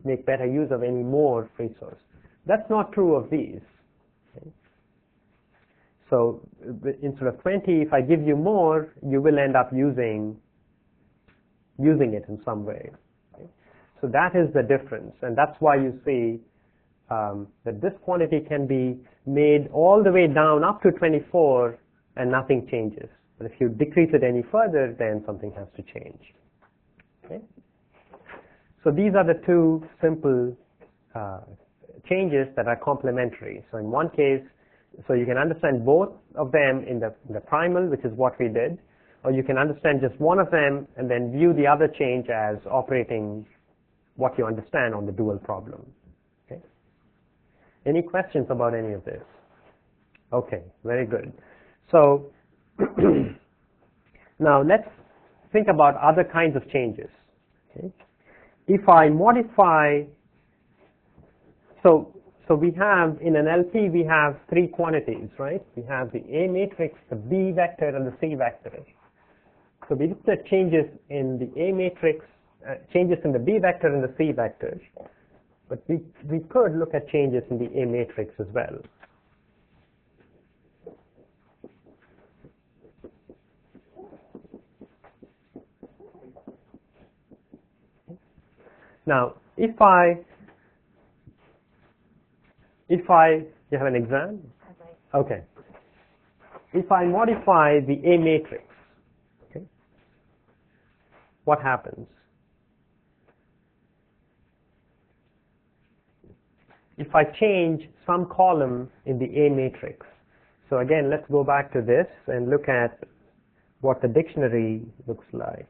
make better use of any more resource. That's not true of these. Okay? So instead of 20, if I give you more, you will end up using it in some way. Okay? So that is the difference, and that's why you see that this quantity can be made all the way down up to 24 and nothing changes. But if you decrease it any further, then something has to change. Okay? So these are the two simple changes that are complementary. So in one case, so you can understand both of them in the primal, which is what we did, or you can understand just one of them and then view the other change as operating what you understand on the dual problem. Okay? Any questions about any of this? Okay, very good. So now let's think about other kinds of changes. Okay? If I modify, so we have, in an LP, we have three quantities, right? We have the A matrix, the B vector, and the C vector. So we looked at changes in the A matrix, changes in the B vector and the C vector. But we could look at changes in the A matrix as well. Now, if you have an exam? Okay. If I modify the A matrix, okay, what happens? If I change some column in the A matrix, so again, let's go back to this and look at what the dictionary looks like.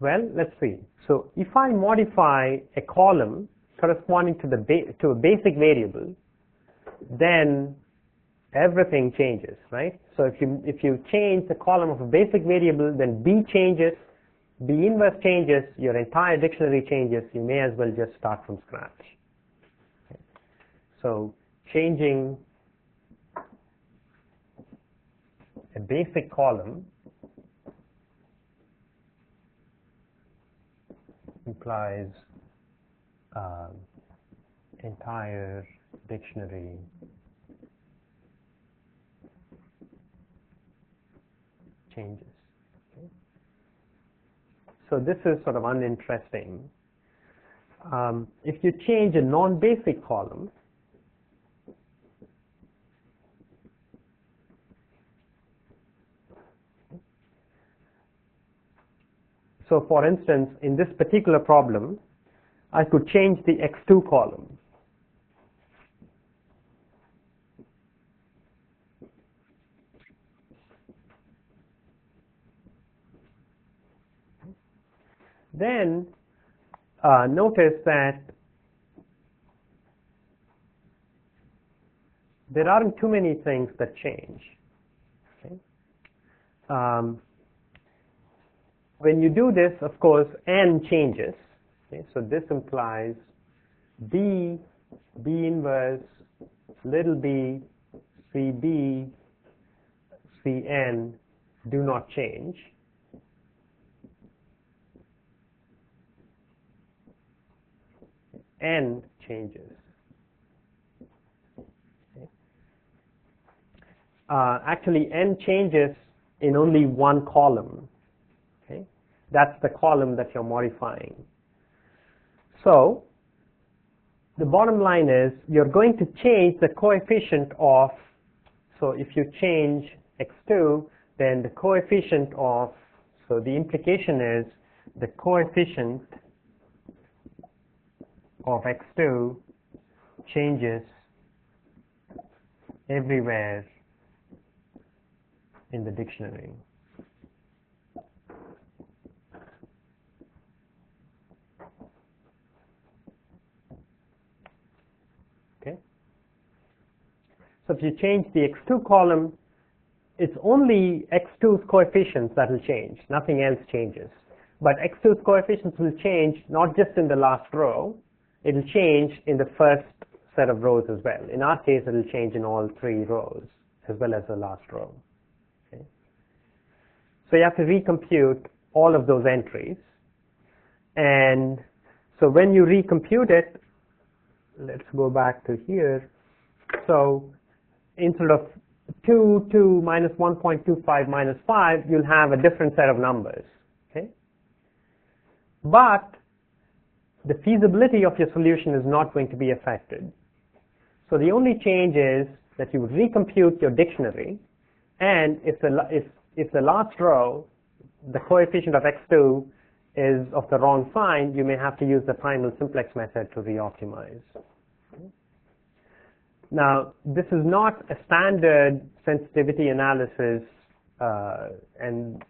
Well, let's see. So if I modify a column corresponding to to a basic variable, then everything changes, right? So if you change the column of a basic variable, then B changes, B inverse changes, your entire dictionary changes. You may as well just start from scratch. Okay. So changing a basic column implies entire dictionary changes. Okay. So this is sort of uninteresting. If you change a non-basic column, So for instance, in this particular problem, I could change the x2 column. Then notice that there aren't too many things that change. Okay? When you do this, of course, n changes. Okay? So this implies b inverse, little b, cb, cn do not change. N changes. Okay. Actually, n changes in only one column. Okay. That's the column that you're modifying. So, the bottom line is you're going to change the coefficient of, so if you change x2, then the coefficient of, so the implication is the coefficient of x2 changes everywhere in the dictionary. Okay? So if you change the x2 column, it's only x2's coefficients that will change. Nothing else changes. But x2's coefficients will change not just in the last row, it will change in the first set of rows as well. In our case, it will change in all three rows as well as the last row. Okay? So you have to recompute all of those entries. And so when you recompute it, let's go back to here. So instead of 2, 2, minus 1.25, minus 5, you'll have a different set of numbers. Okay? But the feasibility of your solution is not going to be affected. So the only change is that you would recompute your dictionary, and if the last row, the coefficient of x2 is of the wrong sign, you may have to use the primal simplex method to reoptimize. Now, this is not a standard sensitivity analysis, and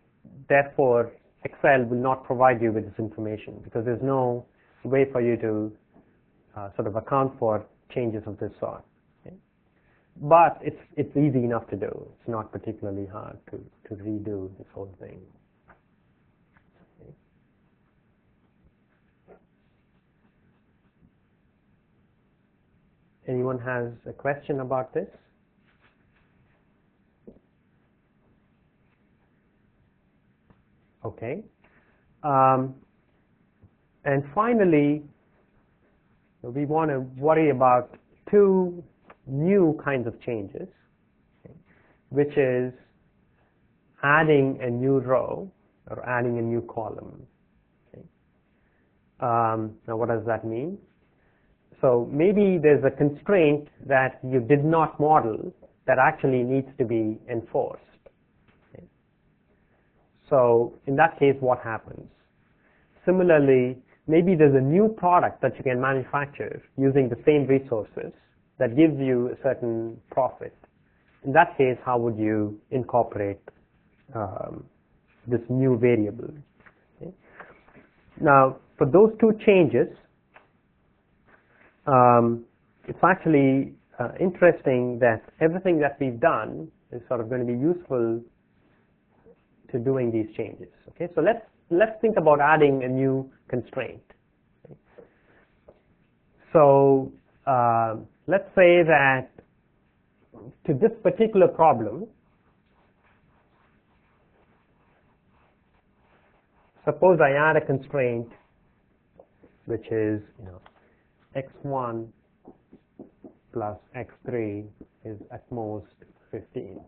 therefore Excel will not provide you with this information because there's no way for you to sort of account for changes of this sort. Okay? But it's easy enough to do. It's not particularly hard to redo this whole thing. Okay. Anyone has a question about this? Okay. And finally, we want to worry about two new kinds of changes, okay, which is adding a new row or adding a new column. Okay. Now, what does that mean? So maybe there's a constraint that you did not model that actually needs to be enforced. Okay. So in that case, what happens? Similarly, maybe there's a new product that you can manufacture using the same resources that gives you a certain profit. In that case, how would you incorporate this new variable? Okay. Now, for those two changes, it's actually interesting that everything that we've done is sort of going to be useful to doing these changes. Okay, so let's think about adding a new constraint. Okay. So let's say that to this particular problem, suppose I add a constraint which is, x1 plus x3 is at most 15.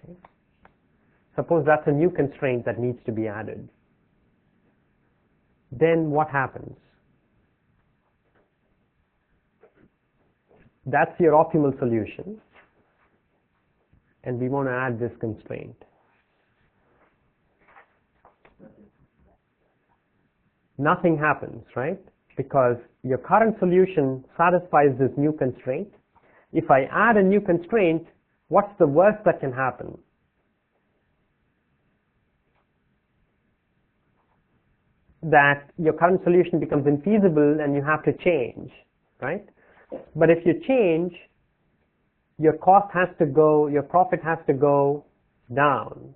Okay. Suppose that's a new constraint that needs to be added. Then what happens? That's your optimal solution, and we want to add this constraint. nothing happens, right? Because your current solution satisfies this new constraint. If I add a new constraint, what's the worst that can happen? That your current solution becomes infeasible and you have to change, right? But if you change, your cost has to go, your profit has to go down,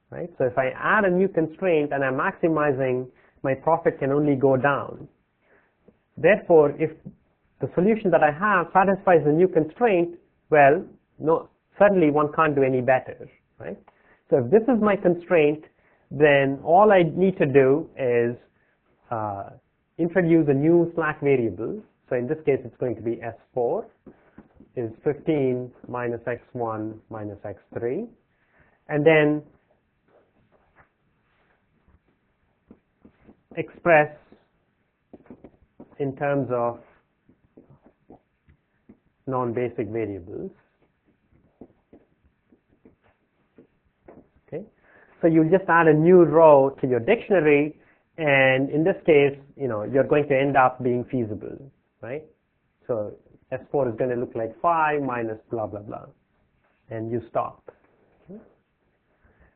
right? So if I add a new constraint and I'm maximizing, my profit can only go down. Therefore, if the solution that I have satisfies the new constraint, well, no, certainly one can't do any better, right? So if this is my constraint, then all I need to do is introduce a new slack variable. So in this case, it's going to be S4 is 15 minus X1 minus X3. And then express in terms of non-basic variables. Okay. So you just add a new row to your dictionary, and in this case, you're going to end up being feasible, right? So S4 is going to look like 5 minus blah, blah, blah, and you stop. Okay.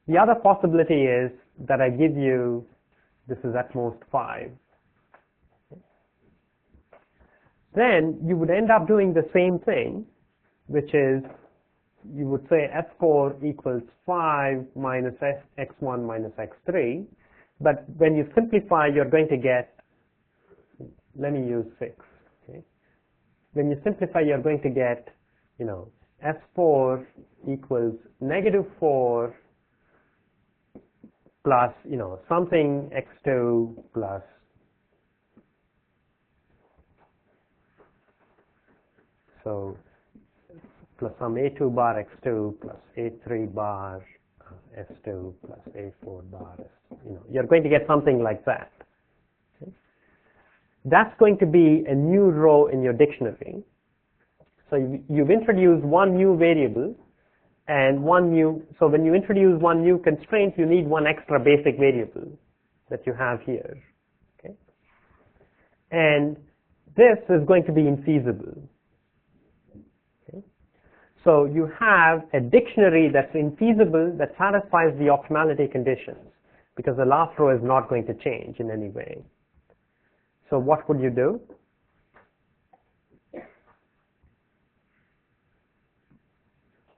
The other possibility is that I give you, this is at most 5. Okay. Then you would end up doing the same thing, which is you would say S4 equals 5 minus X1 minus X3, but when you simplify, you're going to get, let me use 6. Okay. When you simplify, you're going to get, S4 equals negative 4 plus, something X2 plus plus some A2 bar X2 plus A3 bar S2 plus A4 bar S. You're going to get something like that. Okay. That's going to be a new row in your dictionary. So you've introduced one new variable and so when you introduce one new constraint, you need one extra basic variable that you have here. Okay. And this is going to be infeasible. So you have a dictionary that's infeasible, that satisfies the optimality conditions, because the last row is not going to change in any way. So what would you do?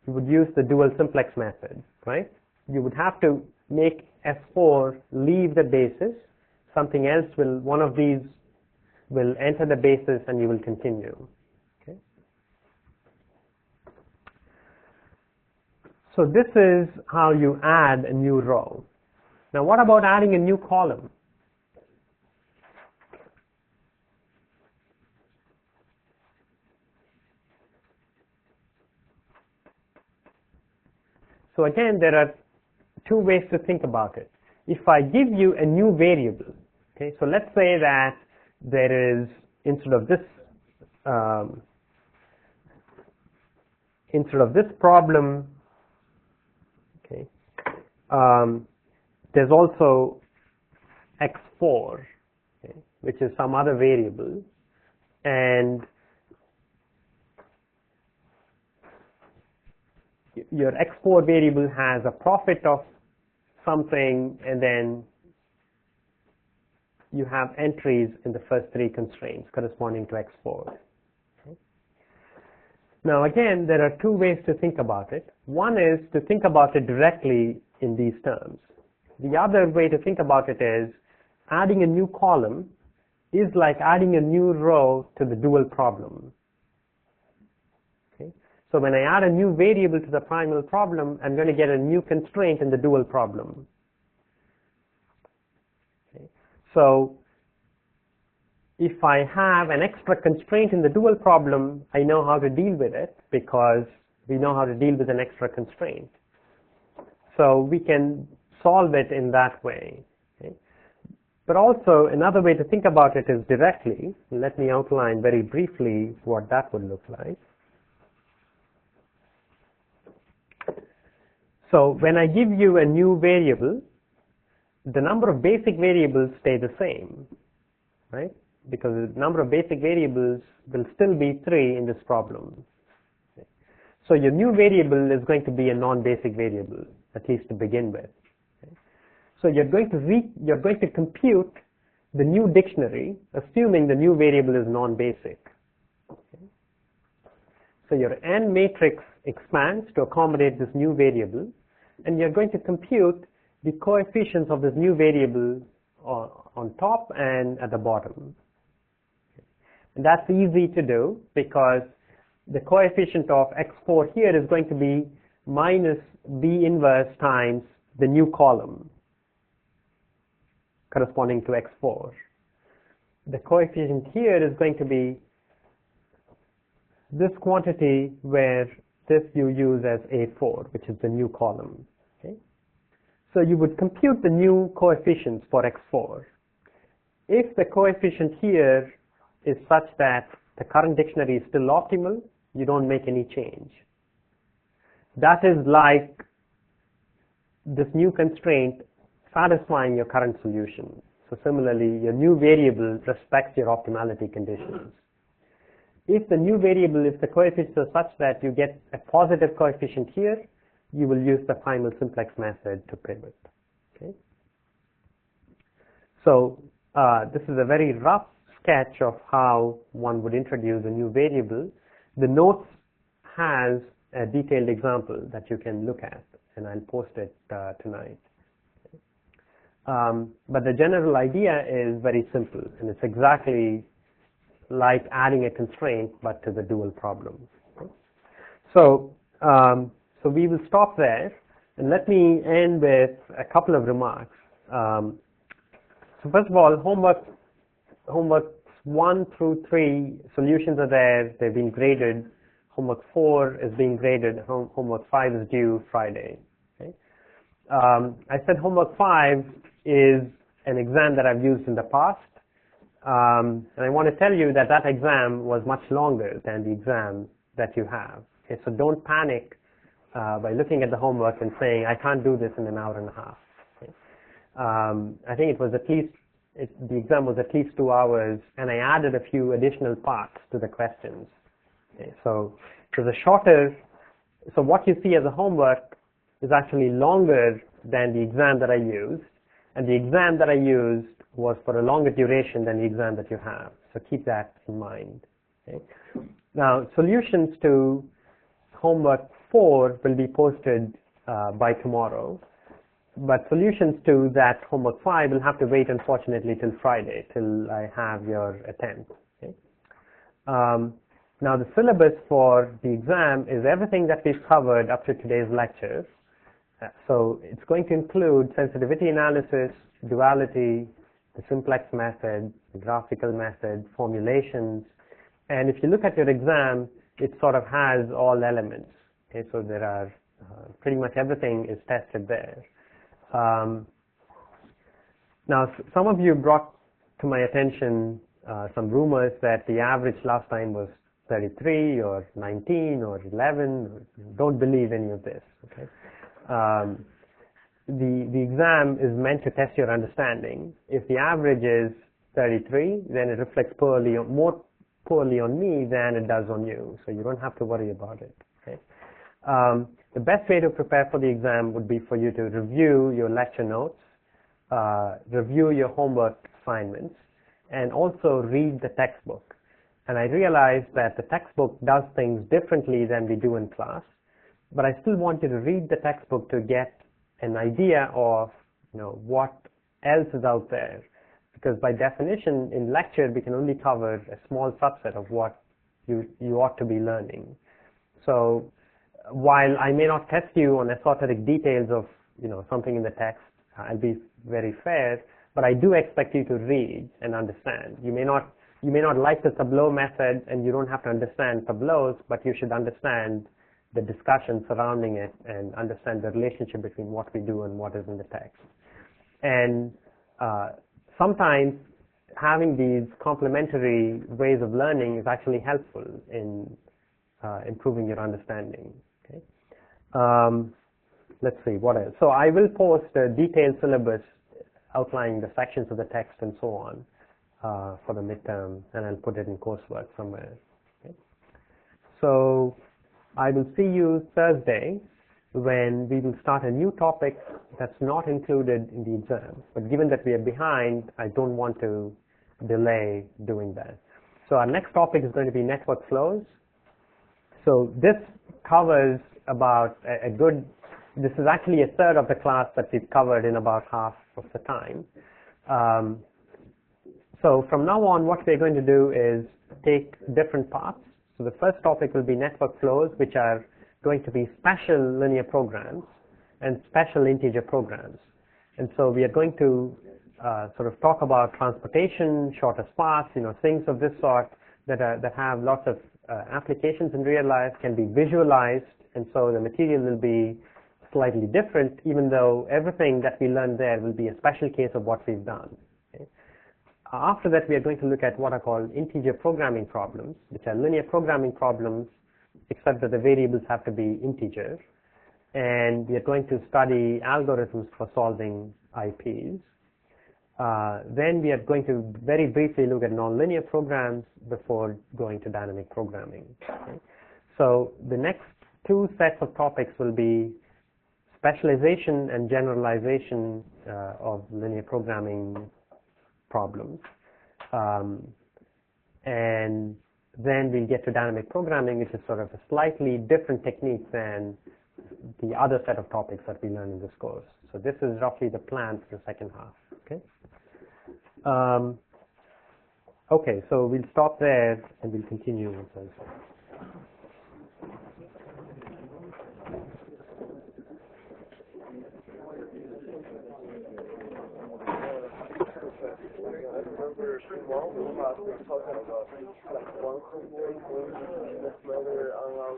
You would use the dual simplex method, right? You would have to make S4 leave the basis. Something else one of these will enter the basis and you will continue. So this is how you add a new row. Now what about adding a new column? So again, there are two ways to think about it. If I give you a new variable, okay, so let's say that there is, instead of this problem, okay, there's also X4, okay, which is some other variable, and your X4 variable has a profit of something, and then you have entries in the first 3 constraints corresponding to X4. Okay. Now again, there are two ways to think about it. One is to think about it directly in these terms. The other way to think about it is adding a new column is like adding a new row to the dual problem. Okay. So when I add a new variable to the primal problem, I'm going to get a new constraint in the dual problem. Okay. So if I have an extra constraint in the dual problem, I know how to deal with it because we know how to deal with an extra constraint. So we can solve it in that way. Okay. But also another way to think about it is directly. Let me outline very briefly what that would look like. So when I give you a new variable, the number of basic variables stay the same, right? Because the number of basic variables will still be 3 in this problem. So your new variable is going to be a non-basic variable, at least to begin with. So you're going to compute the new dictionary, assuming the new variable is non-basic. So your n matrix expands to accommodate this new variable, and you're going to compute the coefficients of this new variable on top and at the bottom. And that's easy to do because the coefficient of x4 here is going to be minus b inverse times the new column corresponding to x4. The coefficient here is going to be this quantity where this you use as A4, which is the new column. Okay? So you would compute the new coefficients for x4. If the coefficient here is such that the current dictionary is still optimal, you don't make any change. That is like this new constraint satisfying your current solution. So similarly, your new variable respects your optimality conditions. If the new variable, if the coefficients are such that you get a positive coefficient here, you will use the final simplex method to pivot. Okay? So this is a very rough sketch of how one would introduce a new variable. The notes has a detailed example that you can look at, and I'll post it tonight. But the general idea is very simple, and it's exactly like adding a constraint, but to the dual problem. So we will stop there, and let me end with a couple of remarks. So first of all, homework 1 through 3 solutions are there. They've been graded. Homework 4 is being graded. Homework 5 is due Friday. Okay? I said homework 5 is an exam that I've used in the past. And I want to tell you that that exam was much longer than the exam that you have. Okay, so don't panic by looking at the homework and saying, I can't do this in an hour and a half. Okay? I think it was at least, the exam was at least 2 hours, and I added a few additional parts to the questions. Okay, so the shorter, so what you see as a homework is actually longer than the exam that I used, and the exam that I used was for a longer duration than the exam that you have. So keep that in mind. Okay? Now, solutions to homework 4 will be posted by tomorrow, but solutions to that homework 5 will have to wait, unfortunately, till Friday, till I have your attempt. Okay? Now, the syllabus for the exam is everything that we've covered up to today's lecture. So it's going to include sensitivity analysis, duality, the simplex method, the graphical method, formulations. And if you look at your exam, it sort of has all elements. Okay, so there are pretty much everything is tested there. Now, some of you brought to my attention some rumors that the average last time was 33 or 19 or 11. Don't believe any of this. Okay? The exam is meant to test your understanding. If the average is 33, then it reflects more poorly on me than it does on you. So you don't have to worry about it. Okay? The best way to prepare for the exam would be for you to review your lecture notes, review your homework assignments, and also read the textbook. And I realized that the textbook does things differently than we do in class, but I still want you to read the textbook to get an idea of what else is out there, because by definition in lecture we can only cover a small subset of what you ought to be learning. So while I may not test you on esoteric details of something in the text, I'll be very fair, but I do expect you to read and understand. You may not like the tableau method, and you don't have to understand tableaus, but you should understand the discussion surrounding it and understand the relationship between what we do and what is in the text. And sometimes having these complementary ways of learning is actually helpful in improving your understanding. Okay? Let's see, what else? So I will post a detailed syllabus outlining the sections of the text and so on for the midterm, and I'll put it in coursework somewhere. Okay? So I will see you Thursday when we will start a new topic that's not included in the exam. But given that we are behind, I don't want to delay doing that. So our next topic is going to be network flows. So this covers about this is actually a third of the class that we've covered in about half of the time. So from now on, what we're going to do is take different parts. So the first topic will be network flows, which are going to be special linear programs and special integer programs. And so we are going to sort of talk about transportation, shortest paths, things of this sort that have lots of applications in real life, can be visualized, and so the material will be slightly different, even though everything that we learn there will be a special case of what we've done. Okay? After that, we are going to look at what are called integer programming problems, which are linear programming problems, except that the variables have to be integers. And we are going to study algorithms for solving IPs. Then we are going to very briefly look at nonlinear programs before going to dynamic programming. Okay? So the next two sets of topics will be specialization and generalization of linear programming problems. And then we'll get to dynamic programming, which is sort of a slightly different technique than the other set of topics that we learn in this course. So this is roughly the plan for the second half. Okay. Okay, so we'll stop there and we'll continue on Thursday. Remember small class we were talking about like one component, this mother on our